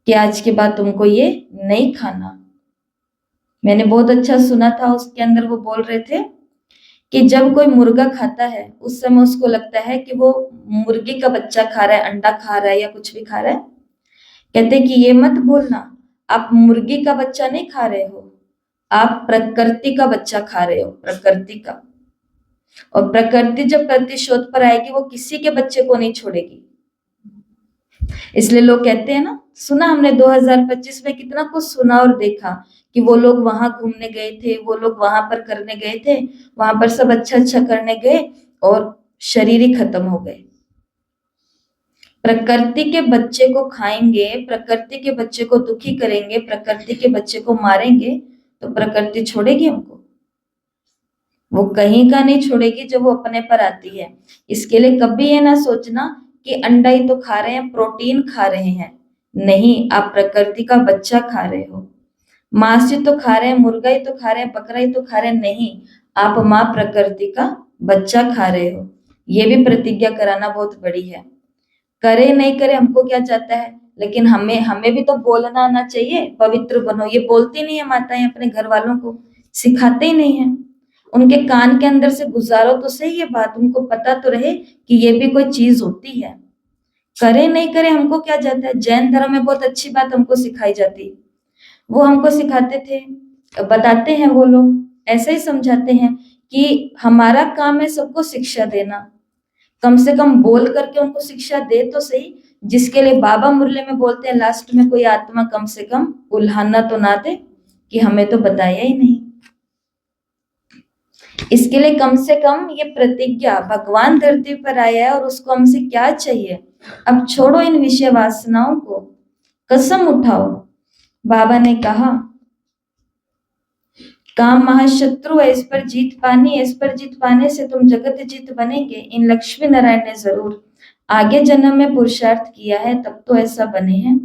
कि आज के बाद तुमको ये नहीं खाना। मैंने बहुत अच्छा सुना था, उसके अंदर वो बोल रहे थे कि जब कोई मुर्गा खाता है उस समय उसको लगता है कि वो मुर्गी का बच्चा खा रहा है, अंडा खा रहा है या कुछ भी खा रहा है। कहते कि ये मत भूलना, आप मुर्गी का बच्चा नहीं खा रहे हो, आप प्रकृति का बच्चा खा रहे हो, प्रकृति का। और प्रकृति जब प्रतिशोध पर आएगी वो किसी के बच्चे को नहीं छोड़ेगी। इसलिए लोग कहते हैं ना सुना हमने 2025 में कितना कुछ सुना और देखा कि वो लोग वहां घूमने गए थे, वो लोग वहां पर करने गए थे, वहां पर सब अच्छा अच्छा करने गए और शरीर ही खत्म हो गए। प्रकृति के बच्चे को खाएंगे, प्रकृति के बच्चे को दुखी करेंगे, प्रकृति के बच्चे को मारेंगे, तो प्रकृति छोड़ेगी हमको? वो कहीं का नहीं छोड़ेगी जब वो अपने पर आती है। इसके लिए कभी ये ना सोचना कि अंडा ही तो खा रहे हैं, प्रोटीन खा रहे हैं। नहीं, आप प्रकृति का बच्चा खा रहे हो। मांस ही तो खा रहे हैं, मुर्गा ही तो खा रहे हैं, बकरा ही तो खा रहे हैं। नहीं, आप माँ प्रकृति का बच्चा खा रहे हो। ये भी प्रतिज्ञा कराना बहुत बड़ी है। करे नहीं करे हमको क्या चाहता है, लेकिन हमें हमें भी तो बोलना आना चाहिए, पवित्र बनो। ये बोलती नहीं है माताएं अपने घर वालों को, सिखाते ही नहीं है। उनके कान के अंदर से गुजारो तो सही ये बात, उनको पता तो रहे कि ये भी कोई चीज होती है। करे नहीं करे हमको क्या जाता है। जैन धर्म में बहुत अच्छी बात हमको सिखाई जाती है। वो हमको सिखाते थे, बताते हैं वो लोग, ऐसे ही समझाते हैं कि हमारा काम है सबको शिक्षा देना। कम से कम बोल करके उनको शिक्षा दे तो सही। जिसके लिए बाबा मुरली में बोलते हैं लास्ट में, कोई आत्मा कम से कम उल्हाना तो ना दे कि हमें तो बताया ही नहीं। इसके लिए कम से कम ये प्रतिज्ञा, भगवान धरती पर आया है और उसको हमसे क्या चाहिए। अब छोड़ो इन विषय वासनाओं को, कसम उठाओ। बाबा ने कहा काम महाशत्रु है, इस पर जीत पानी है, इस पर जीत पाने से तुम जगत जीत बनेंगे। इन लक्ष्मी नारायण ने जरूर आगे जन्म में पुरुषार्थ किया है, तब तो ऐसा बने हैं।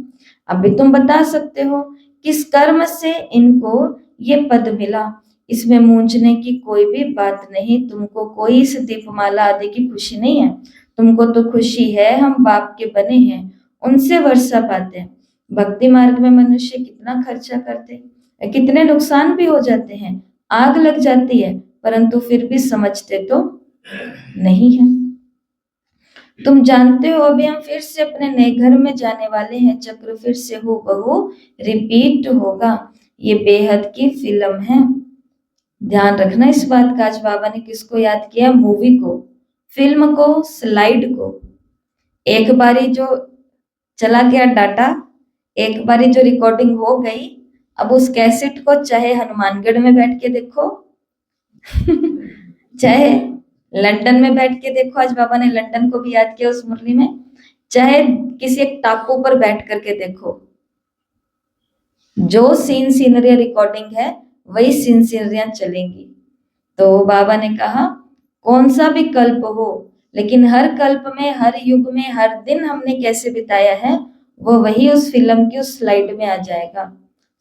अभी तुम बता सकते हो किस कर्म से इनको ये पद मिला। इसमें मूंझने की कोई भी बात नहीं। तुमको कोई इस दीपमाला आदि की खुशी नहीं है। तुमको तो खुशी है हम बाप के बने हैं, उनसे वर्षा पाते हैं। भक्ति मार्ग में मनुष्य कितना खर्चा करते हैं, कितने नुकसान भी हो जाते हैं, आग लग जाती है, परंतु फिर भी समझते तो नहीं है। तुम जानते हो अभी हम फिर से अपने नए घर में जाने वाले हैं। चक्र फिर से हूबहू रिपीट होगा। ये बेहद की फिल्म है। ध्यान रखना इस बात का। आज बाबा ने किसको याद किया? मूवी को, फिल्म को, स्लाइड को। एक बारी जो चला गया डाटा, एक बारी जो रिकॉर्डिंग हो गई, अब उस कैसेट को चाहे हनुमानगढ़ में बैठ के देखो चाहे लंदन में बैठ के देखो, आज बाबा ने लंदन को भी याद किया उस मुरली में, चाहे किसी एक टापू पर बैठ करके देखो, जो सीन सीनरी रिकॉर्डिंग है वही सीन सीनरियां चलेंगी। तो बाबा ने कहा कौन सा भी कल्प हो, लेकिन हर कल्प में, हर युग में, हर दिन हमने कैसे बिताया है वो वही उस फिल्म की उस स्लाइड में आ जाएगा।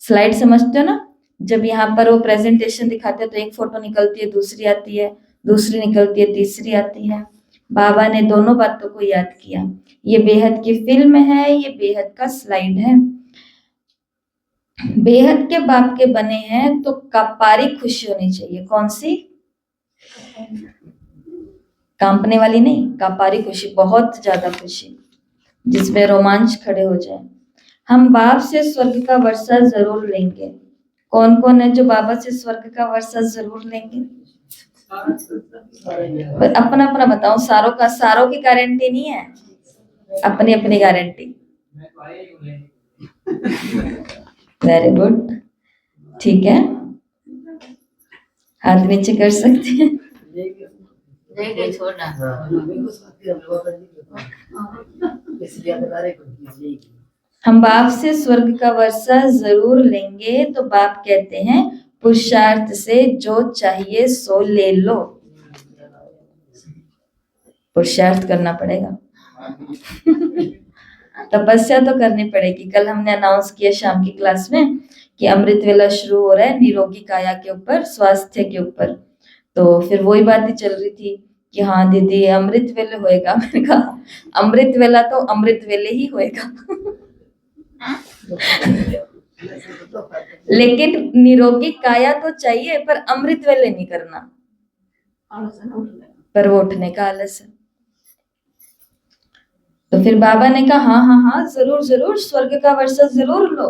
स्लाइड समझते हो ना? जब यहाँ पर वो प्रेजेंटेशन दिखाते हैं तो एक फोटो निकलती है, दूसरी आती है, दूसरी निकलती है, तीसरी आती है। बाबा ने दोनों बातों को याद किया। ये बेहद की फिल्म है, ये बेहद का स्लाइड है। बेहद के बाप के बने हैं तो कपारी खुशी होनी चाहिए। कौन सी? कांपने वाली नहीं, कपारी खुशी, बहुत ज्यादा खुशी जिसमें रोमांच खड़े हो जाए। हम बाप से स्वर्ग का वर्षा जरूर लेंगे। कौन कौन है जो बाबा से स्वर्ग का वर्षा जरूर लेंगे? अपना अपना बताओ। सारों का, सारों की गारंटी नहीं है, अपनी अपनी गारंटी। वेरी गुड, ठीक है, हाथ नीचे कर सकते हैं। हम बाप से स्वर्ग का वर्षा जरूर लेंगे, तो बाप कहते हैं पुरुषार्थ से जो चाहिए सो ले लो। पुरुषार्थ करना पड़ेगा तपस्या तो करनी पड़ेगी। कल हमने अनाउंस किया शाम की क्लास में कि अमृत वेला शुरू हो रहा है निरोगी काया के ऊपर, स्वास्थ्य के ऊपर। तो फिर वही बातें चल रही थी कि हाँ दीदी अमृत वेले होएगा। मैंने कहा अमृत वेला तो अमृत वेले ही होएगा लेकिन निरोगी काया तो चाहिए, पर अमृत वेले नहीं करना, पर वो उठने का आलस है। तो फिर बाबा ने कहा हाँ हाँ हाँ जरूर जरूर स्वर्ग का वर्षा जरूर लो।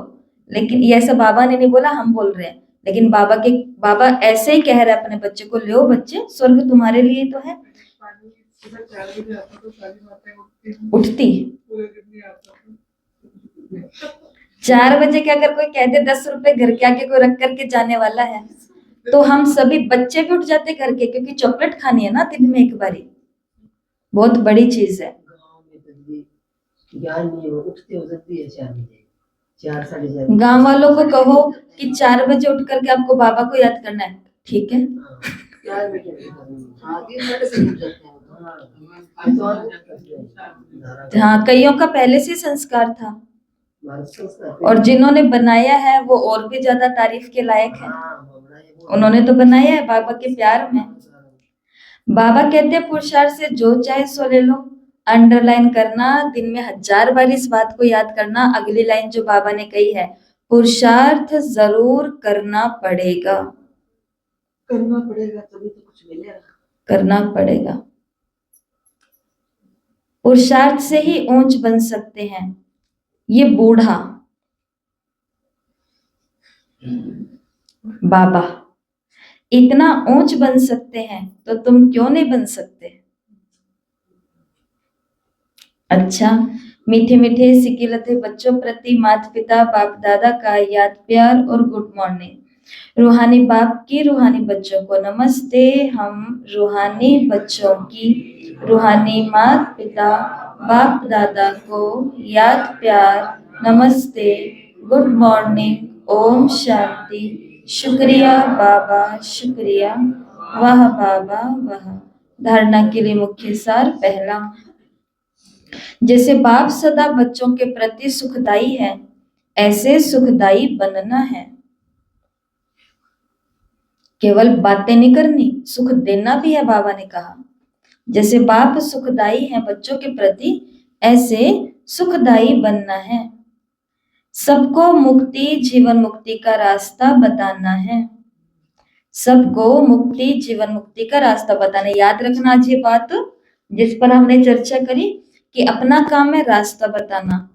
लेकिन ये ऐसा बाबा ने नहीं बोला, हम बोल रहे हैं। लेकिन बाबा ऐसे ही कह रहे हैं अपने बच्चे को, लो बच्चे स्वर्ग तुम्हारे लिए तो है। उठती 4 बजे के अगर कोई कह दे 10 रुपए घर के आगे कोई रख करके जाने वाला है, तो हम सभी बच्चे भी उठ जाते घर के, क्योंकि चॉकलेट खानी है ना दिन में एक बारी। बहुत बड़ी चीज है। गाँव में तो ये ज्ञान नहीं हो, उठते हो जल्दी है 4 बजे, 4 साढ़े 4। गांव वालों को कहो कि 4 बजे उठ करके आपको बाबा को याद करना है, ठीक है। 4 बजे हाँ 3 साढ़े 3 उठ जाते हैं। हाँ, कईयों का पहले से संस्कार था, और जिन्होंने बनाया है वो और भी ज्यादा तारीफ के लायक है। उन्होंने तो बनाया है बाबा के प्यार में। बाबा कहते हैं पुरुषार्थ से जो चाहे सो ले लो। अंडरलाइन करना, दिन में 1000 बार इस बात को याद करना। अगली लाइन जो बाबा ने कही है, पुरुषार्थ जरूर करना पड़ेगा। करना पड़ेगा तभी तो कुछ मिलेगा। करना पड़ेगा। पुरुषार्थ से ही ऊंच बन सकते हैं। ये बूढ़ा बाबा इतना ऊंच बन सकते हैं, तो तुम क्यों नहीं बन सकते? अच्छा, मीठे मीठे सिकिलते बच्चों प्रति माता पिता बाप दादा का याद प्यार और गुड मॉर्निंग। रूहानी बाप की रूहानी बच्चों को नमस्ते। हम रूहानी बच्चों की रूहानी माता पिता बाप दादा को याद प्यार नमस्ते, गुड मॉर्निंग, ओम शांति, शुक्रिया बाबा, शुक्रिया, वाह बाबा वाह। धारणा के लिए मुख्य सार। पहला, जैसे बाप सदा बच्चों के प्रति सुखदाई है, ऐसे सुखदाई बनना है। केवल बातें नहीं करनी, सुख देना भी है। बाबा ने कहा जैसे बाप सुखदाई है बच्चों के प्रति, ऐसे सुखदाई बनना है। सबको मुक्ति जीवन मुक्ति का रास्ता बताना है। सबको मुक्ति जीवन मुक्ति का रास्ता बताना। याद रखना आज ये बात जिस पर हमने चर्चा करी कि अपना काम है रास्ता बताना।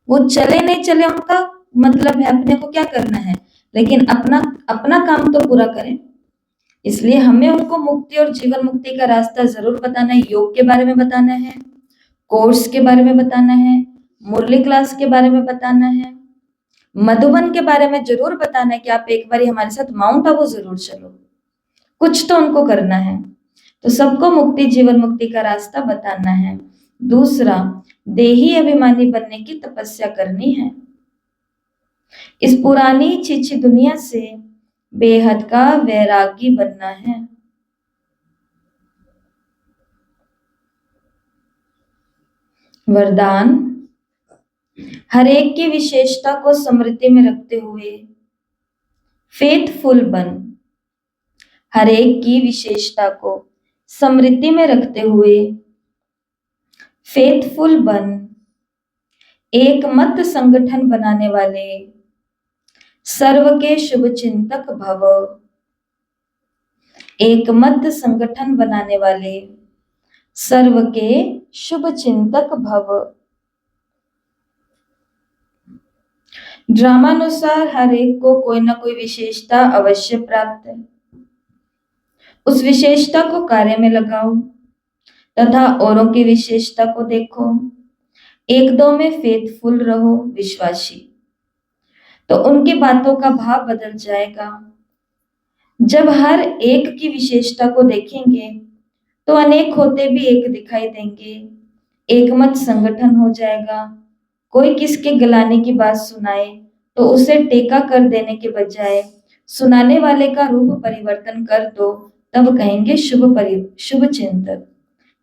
वो चले नहीं चले उनका मतलब है, अपने को क्या करना है, लेकिन अपना अपना काम तो पूरा करें। इसलिए हमें उनको मुक्ति और जीवन मुक्ति का रास्ता जरूर बताना है। योग के बारे में बताना है, कोर्स के बारे में बताना है, मुरली क्लास के बारे में बताना है, मधुबन के बारे में जरूर बताना है कि आप एक बार हमारे साथ माउंट आबू जरूर चलो। कुछ तो उनको करना है। तो सबको मुक्ति जीवन मुक्ति का रास्ता बताना है। दूसरा, देही अभिमानी बनने की तपस्या करनी है। इस पुरानी छिछी दुनिया से बेहद का वैरागी बनना है। वरदान, हर एक की विशेषता को स्मृति में रखते हुए फेथफुल बन। हर एक की विशेषता को स्मृति में रखते हुए फेथफुल बन। एक मत संगठन बनाने वाले सर्व के शुभ चिंतक भव। एक मत संगठन बनाने वाले सर्व के शुभ चिंतक भव। ड्रामानुसार हर एक को कोई ना कोई विशेषता अवश्य प्राप्त है। उस विशेषता को कार्य में लगाओ तथा औरों की विशेषता को देखो। एक दो में फेथफुल रहो, विश्वासी, तो उनकी बातों का भाव बदल जाएगा। जब हर एक की विशेषता को देखेंगे तो अनेक होते भी एक दिखाई देंगे। एक मत संगठन हो जाएगा। कोई किसके गलाने की बात सुनाए तो उसे टेका कर देने के बजाय सुनाने वाले का रूप परिवर्तन कर दो, तब कहेंगे शुभ चिंतक।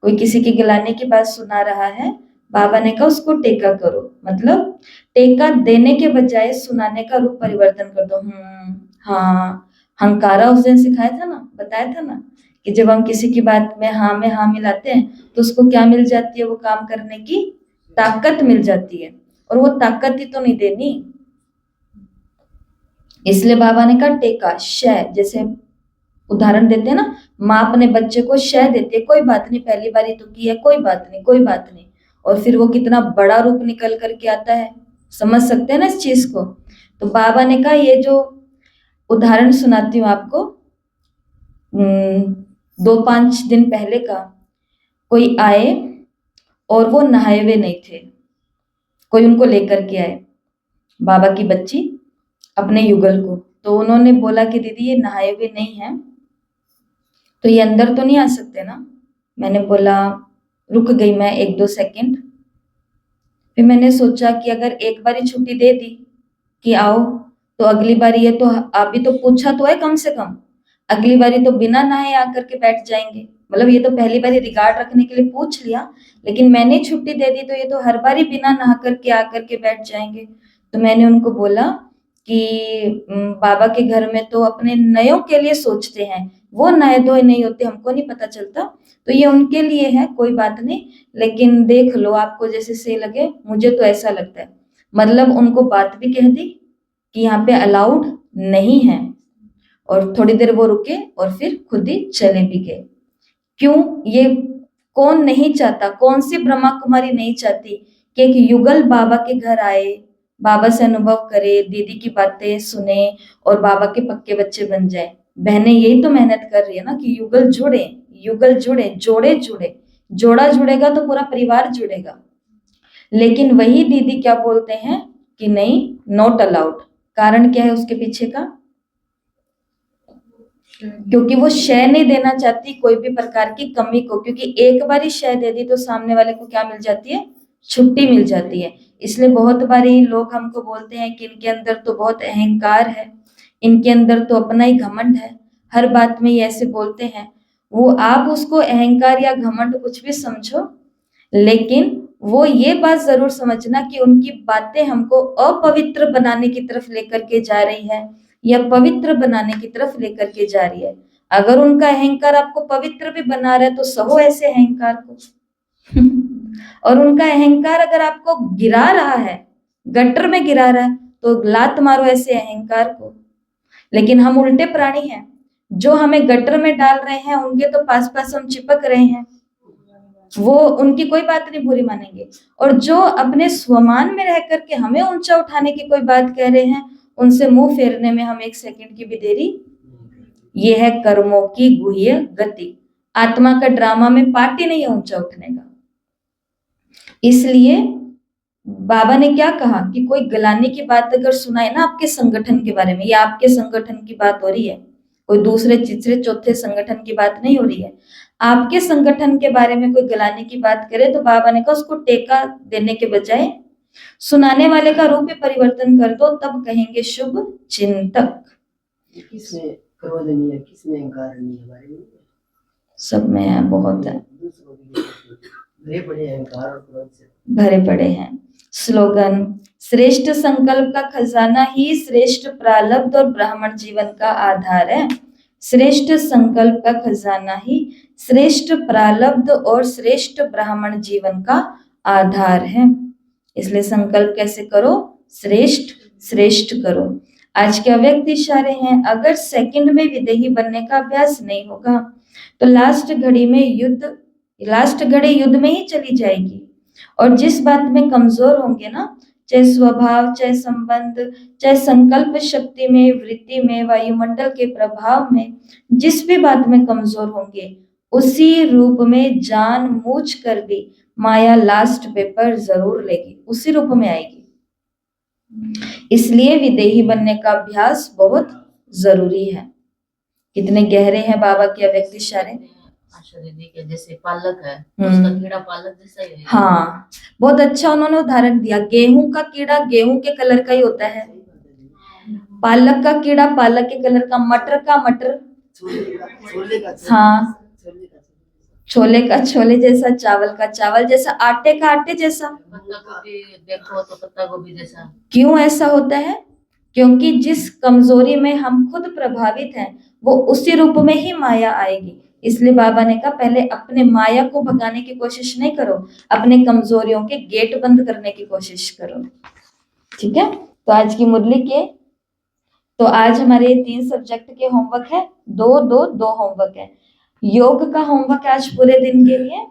कोई किसी के गलाने की बात सुना रहा है, बाबा ने कहा उसको टेका करो, मतलब टेका देने के बजाय सुनाने का रूप परिवर्तन कर दो। हाँ, हंकारा उस दिन सिखाया था ना, बताया था ना कि जब हम किसी की बात में हाँ मिलाते हैं तो उसको क्या मिल जाती है, वो काम करने की ताकत मिल जाती है। और वो ताकत ही तो नहीं देनी, इसलिए बाबा ने कहा टेका शय। जैसे उदाहरण देते हैं ना, माँ अपने बच्चे को शय देती है, कोई बात नहीं, पहली बारी तो की है, कोई बात नहीं कोई बात नहीं, और फिर वो कितना बड़ा रूप निकल करके आता है। समझ सकते हैं ना इस चीज को। तो बाबा ने कहा ये जो उदाहरण सुनाती हूँ आपको, 2-5 दिन पहले का। कोई आए और वो नहाए हुए नहीं थे, कोई उनको लेकर के आए बाबा की बच्ची अपने युगल को। तो उन्होंने बोला कि दीदी ये नहाए हुए नहीं है, तो ये अंदर तो नहीं आ सकते ना। मैंने बोला, रुक गई मैं 1-2 सेकंड। फिर मैंने सोचा कि अगर एक बारी छुट्टी दे दी कि आओ, तो अगली बारी ये तो अभी तो पूछा तो है कम से कम, अगली बारी तो बिना नहाए आकर के बैठ जाएंगे। मतलब ये तो पहली बारी रिगार्ड रखने के लिए पूछ लिया, लेकिन मैंने छुट्टी दे दी तो ये तो हर बारी बिना नहा करके आकर के बैठ जाएंगे। तो मैंने उनको बोला कि बाबा के घर में तो अपने नयों के लिए सोचते हैं, वो नए धोए नहीं होते, हमको नहीं पता चलता, तो ये उनके लिए है, कोई बात नहीं, लेकिन देख लो आपको जैसे सही लगे, मुझे तो ऐसा लगता है। मतलब उनको बात भी कह दी कि यहाँ पे अलाउड नहीं है, और थोड़ी देर वो रुके और फिर खुद ही चले भी गए। क्यों? ये कौन नहीं चाहता, कौन सी ब्रह्मा कुमारी नहीं चाहती कि एक युगल बाबा के घर आए, बाबा से अनुभव करे, दीदी की बातें सुने और बाबा के पक्के बच्चे बन जाए। बहनें यही तो मेहनत कर रही है ना कि युगल जुड़े, युगल जुड़े, जोड़े जुड़े, जोड़ा जुड़ेगा तो पूरा परिवार जुड़ेगा। लेकिन वही दीदी क्या बोलते हैं कि नहीं, नॉट अलाउड। कारण क्या है उसके पीछे का? क्योंकि वो शय नहीं देना चाहती कोई भी प्रकार की कमी को, क्योंकि एक बार ही शय दे दी तो सामने वाले को क्या मिल जाती है? छुट्टी मिल जाती है। इसलिए बहुत बारी लोग हमको बोलते हैं कि इनके अंदर तो बहुत अहंकार है, इनके अंदर तो अपना ही घमंड है, हर बात में ये ऐसे बोलते हैं। वो आप उसको अहंकार या घमंड कुछ भी समझो, लेकिन वो ये बात जरूर समझना कि उनकी बातें हमको अपवित्र बनाने की तरफ लेकर के जा रही है या पवित्र बनाने की तरफ लेकर के जा रही है। अगर उनका अहंकार आपको पवित्र भी बना रहा है तो सहो ऐसे अहंकार को। और उनका अहंकार अगर आपको गिरा रहा है, गटर में गिरा रहा है, तो लात मारो ऐसे अहंकार को। लेकिन हम उल्टे प्राणी हैं, जो हमें गटर में डाल रहे हैं उनके तो पास पास हम चिपक रहे हैं, वो उनकी कोई बात नहीं बुरी मानेंगे। और जो अपने स्वमान में रह करके हमें ऊंचा उठाने की कोई बात कह रहे हैं, उनसे मुंह फेरने में हम 1 सेकंड की भी देरी। ये है कर्मों की गुह्य गति। आत्मा का ड्रामा में पार्ट ही नहीं है ऊंचा उठने का। इसलिए बाबा ने क्या कहा कि कोई गलाने की बात अगर सुनाए ना आपके संगठन के बारे में, या आपके संगठन की बात हो रही है, कोई दूसरे तीसरे चौथे संगठन की बात नहीं हो रही है, आपके संगठन के बारे में कोई गलाने की बात करे, तो बाबा ने कहा उसको टेका देने के बजाय सुनाने वाले का रूप ही परिवर्तन कर दो, तब कहेंगे शुभ चिंतक। किसमें क्रोध नहीं है, किसमें अहंकार नहीं है, हमारे में सब में है, बहुत है, दूसरों के लिए भरे पड़े अहंकार और क्रोध से भरे पड़े हैं। स्लोगन, श्रेष्ठ संकल्प का खजाना ही श्रेष्ठ प्रारब्ध और ब्राह्मण जीवन का आधार है। श्रेष्ठ संकल्प का खजाना ही श्रेष्ठ प्रारब्ध और श्रेष्ठ ब्राह्मण जीवन का आधार है। इसलिए संकल्प कैसे करो? श्रेष्ठ श्रेष्ठ करो। आज के अव्यक्त इशारे हैं, अगर सेकंड में विदेही बनने का अभ्यास नहीं होगा तो लास्ट घड़ी युद्ध में ही चली जाएगी। और जिस बात में कमजोर होंगे ना, चाहे स्वभाव, चाहे संबंध, चाहे संकल्प शक्ति में, वृत्ति में, वायुमंडल के प्रभाव में, जिस भी बात में कमजोर होंगे, उसी रूप में जानबूझ कर भी माया लास्ट पेपर जरूर लेगी, उसी रूप में आएगी। इसलिए विदेही बनने का अभ्यास बहुत जरूरी है। कितने गहरे हैं बाबा के अव्यक्त इशारे। आशा दीदी के जैसे पालक है, उसका कीड़ा पालक जैसा ही है। हाँ, बहुत अच्छा उन्होंने उदाहरण दिया। गेहूं का कीड़ा गेहूं के कलर का ही होता है, पालक का कीड़ा पालक के कलर का, मटर का मटर, हाँ, छोले का छोले जैसा, चावल का चावल जैसा, आटे का आटे जैसा। पत्ता गोभी देखो तो पत्ता गोभी जैसा। क्यों ऐसा होता है? क्योंकि जिस कमजोरी में हम खुद प्रभावित हैं, वो उसी रूप में ही माया आएगी। इसलिए बाबा ने कहा पहले अपने माया को भगाने की कोशिश नहीं करो, अपने कमजोरियों के गेट बंद करने की कोशिश करो। ठीक है, तो आज की मुरली के, तो आज हमारे 3 सब्जेक्ट के होमवर्क है, 2 होमवर्क है। योग का होमवर्क आज पूरे दिन के लिए,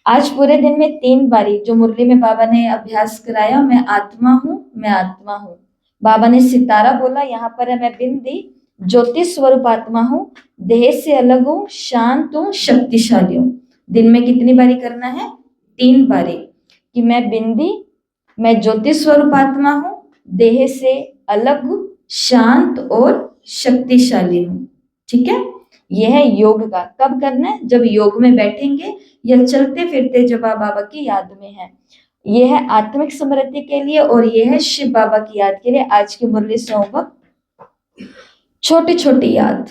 आज पूरे दिन में 3 बारी जो मुरली में बाबा ने अभ्यास कराया, मैं आत्मा हूँ, मैं आत्मा हूँ। बाबा ने सितारा बोला, यहाँ पर है मैं बिंदी, ज्योति स्वरूप आत्मा हूँ, देह से अलग हूँ, शांत हूँ, शक्तिशाली हूँ। दिन में कितनी बारी करना है? 3 बारी, कि मैं बिंदी, मैं ज्योति स्वरूप आत्मा हूँ, देह से अलग, शांत और शक्तिशाली हूँ। ठीक है, यह है योग का। कब करना है? जब योग में बैठेंगे या चलते फिरते जब आप बाबा की याद में हैं। यह है आत्मिक स्मृति के लिए और यह है शिव बाबा की याद के लिए। आज की मुरली से होगा छोटी छोटी याद।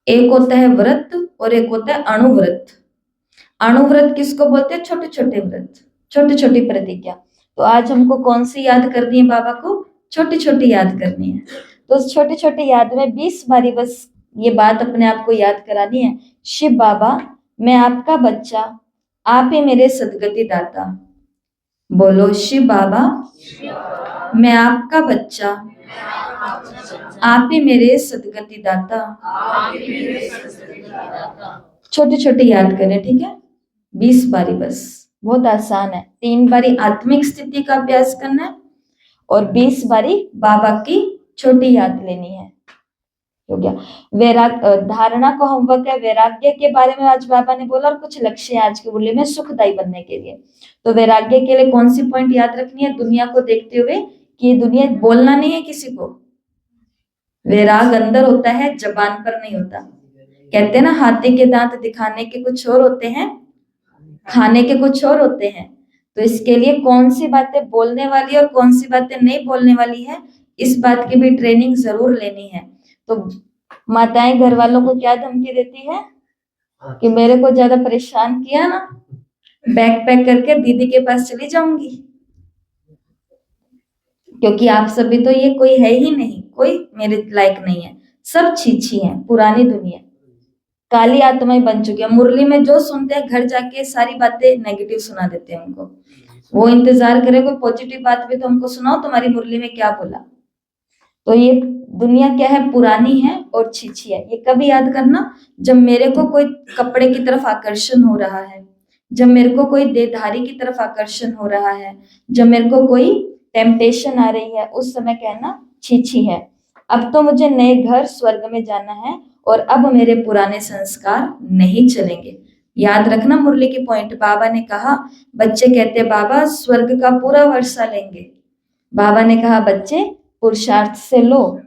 एक होता है व्रत और एक होता है अणुव्रत। अणुव्रत किसको बोलते हैं? छोटे छोटे व्रत, छोटी छोटी प्रतिज्ञा। तो आज हमको कौन सी याद करनी है? बाबा को छोटी छोटी याद करनी है। तो उस छोटी छोटी याद में 20 बारी बस ये बात अपने आप को याद करानी है। शिव बाबा, मैं आपका बच्चा, आप ही मेरे सदगति दाता। बोलो शिव बाबा, मैं आपका बच्चा, आप ही मेरे सदगति दाता। छोटी छोटी याद करें, ठीक है? 20 बारी बस, बहुत आसान है। 3 बारी आत्मिक स्थिति का अभ्यास करना है और 20 बारी बाबा की छोटी याद लेनी है। हो गया। धारणा को होमवर्क है। वैराग्य के बारे में आज बाबा ने बोला और कुछ लक्ष्य है आज के मूल्य में सुखदायी बनने के लिए। तो वैराग्य के लिए कौन सी पॉइंट याद रखनी है? दुनिया को देखते हुए कि ये दुनिया, बोलना नहीं है किसी को। वैराग अंदर होता है, जबान पर नहीं होता। कहते हैं ना, हाथी के दांत दिखाने के कुछ और होते हैं, खाने के कुछ और होते हैं। तो इसके लिए कौन सी बातें बोलने वाली और कौन सी बातें नहीं बोलने वाली है, इस बात की भी ट्रेनिंग जरूर लेनी है। तो माताएं घर वालों को क्या धमकी देती है कि मेरे को ज्यादा परेशान किया ना, बैग पैक करके दीदी के पास चली जाऊंगी। क्योंकि आप सभी तो ये कोई है ही नहीं, कोई मेरे लायक नहीं है, सब छीछी हैं। पुरानी दुनिया काली आत्माएं बन चुकी है। मुरली में जो सुनते हैं घर जाके सारी बातें नेगेटिव सुना देते हैं उनको। वो इंतजार करे कोई पॉजिटिव बात भी तो हमको सुनाओ, तुम्हारी मुरली में क्या बोला। तो ये दुनिया क्या है? पुरानी है और छीछी है। ये कभी याद करना, जब मेरे को कोई कपड़े की तरफ आकर्षण हो रहा है, जब मेरे को कोई देहधारी की तरफ आकर्षण हो रहा है, जब मेरे को कोई टेम्पटेशन आ रही है, उस समय कहना छीछी है। अब तो मुझे नए घर स्वर्ग में जाना है और अब मेरे पुराने संस्कार नहीं चलेंगे। याद रखना मुरली की पॉइंट। बाबा ने कहा, बच्चे कहते बाबा स्वर्ग का पूरा वर्षा लेंगे। बाबा ने कहा बच्चे पुरुषार्थ से लो,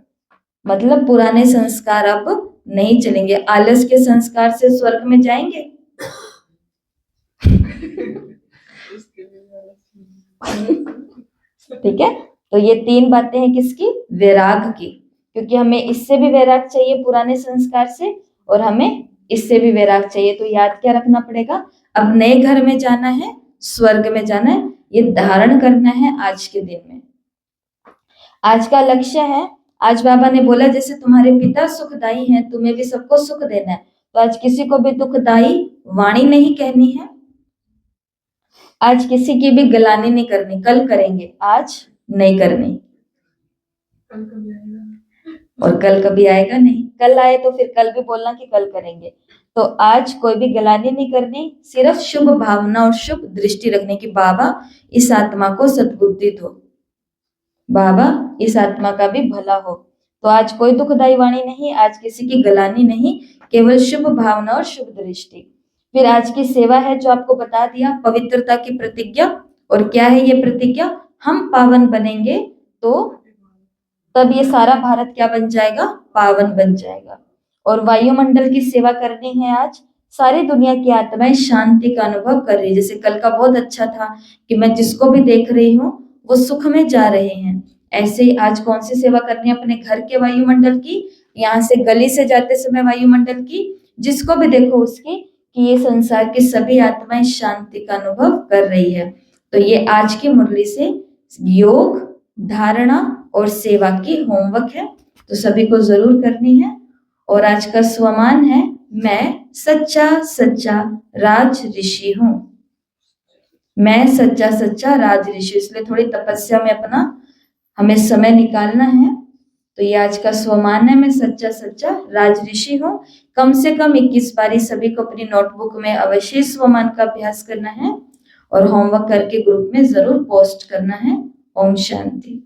मतलब पुराने संस्कार अब नहीं चलेंगे। आलस के संस्कार से स्वर्ग में जाएंगे? ठीक है। तो ये 3 बातें हैं किसकी? वैराग की। क्योंकि हमें इससे भी वैराग चाहिए पुराने संस्कार से, और हमें इससे भी वैराग चाहिए। तो याद क्या रखना पड़ेगा? अब नए घर में जाना है, स्वर्ग में जाना है, ये धारण करना है आज के दिन में। आज का लक्ष्य है, आज बाबा ने बोला जैसे तुम्हारे पिता सुखदाई हैं, तुम्हें भी सबको सुख देना है। तो आज किसी को भी दुखदाई वाणी नहीं कहनी है, आज किसी की भी गलानी नहीं करनी। कल करेंगे, आज नहीं करनी। और कल कभी आएगा नहीं। कल आए तो फिर कल भी बोलना कि कल करेंगे। तो आज कोई भी गलानी नहीं करनी, सिर्फ शुभ भावना और शुभ दृष्टि रखने की। बाबा इस आत्मा को सद्बुद्धि दो, बाबा इस आत्मा का भी भला हो। तो आज कोई दुखदाई वाणी नहीं, आज किसी की गलानी नहीं, केवल शुभ भावना और शुभ दृष्टि। फिर आज की सेवा है जो आपको बता दिया, पवित्रता की प्रतिज्ञा। और क्या है ये प्रतिज्ञा? हम पावन बनेंगे तो तब ये सारा भारत क्या बन जाएगा? पावन बन जाएगा। और वायुमंडल की सेवा करनी है आज। सारी दुनिया की आत्माएं शांति का अनुभव कर रही है। जैसे कल का बहुत अच्छा था कि मैं जिसको भी देख रही हूँ वो सुख में जा रहे हैं। ऐसे ही आज कौन सी सेवा करनी है? अपने घर के वायुमंडल की, यहाँ से गली से जाते समय वायुमंडल की, जिसको भी देखो उसकी, कि ये संसार की सभी आत्माएं शांति का अनुभव कर रही है। तो ये आज की मुरली से योग, धारणा और सेवा की होमवर्क है, तो सभी को जरूर करनी है। और आज का स्वमान है, मैं सच्चा सच्चा राज ऋषि हूँ। मैं सच्चा सच्चा राज ऋषि, इसलिए थोड़ी तपस्या में अपना हमें समय निकालना है। तो ये आज का स्वमान है, मैं सच्चा सच्चा राज ऋषि हूँ। कम से कम 21 बारी सभी को अपनी नोटबुक में अवश्य स्वमान का अभ्यास करना है और होमवर्क करके ग्रुप में जरूर पोस्ट करना है। ओम शांति।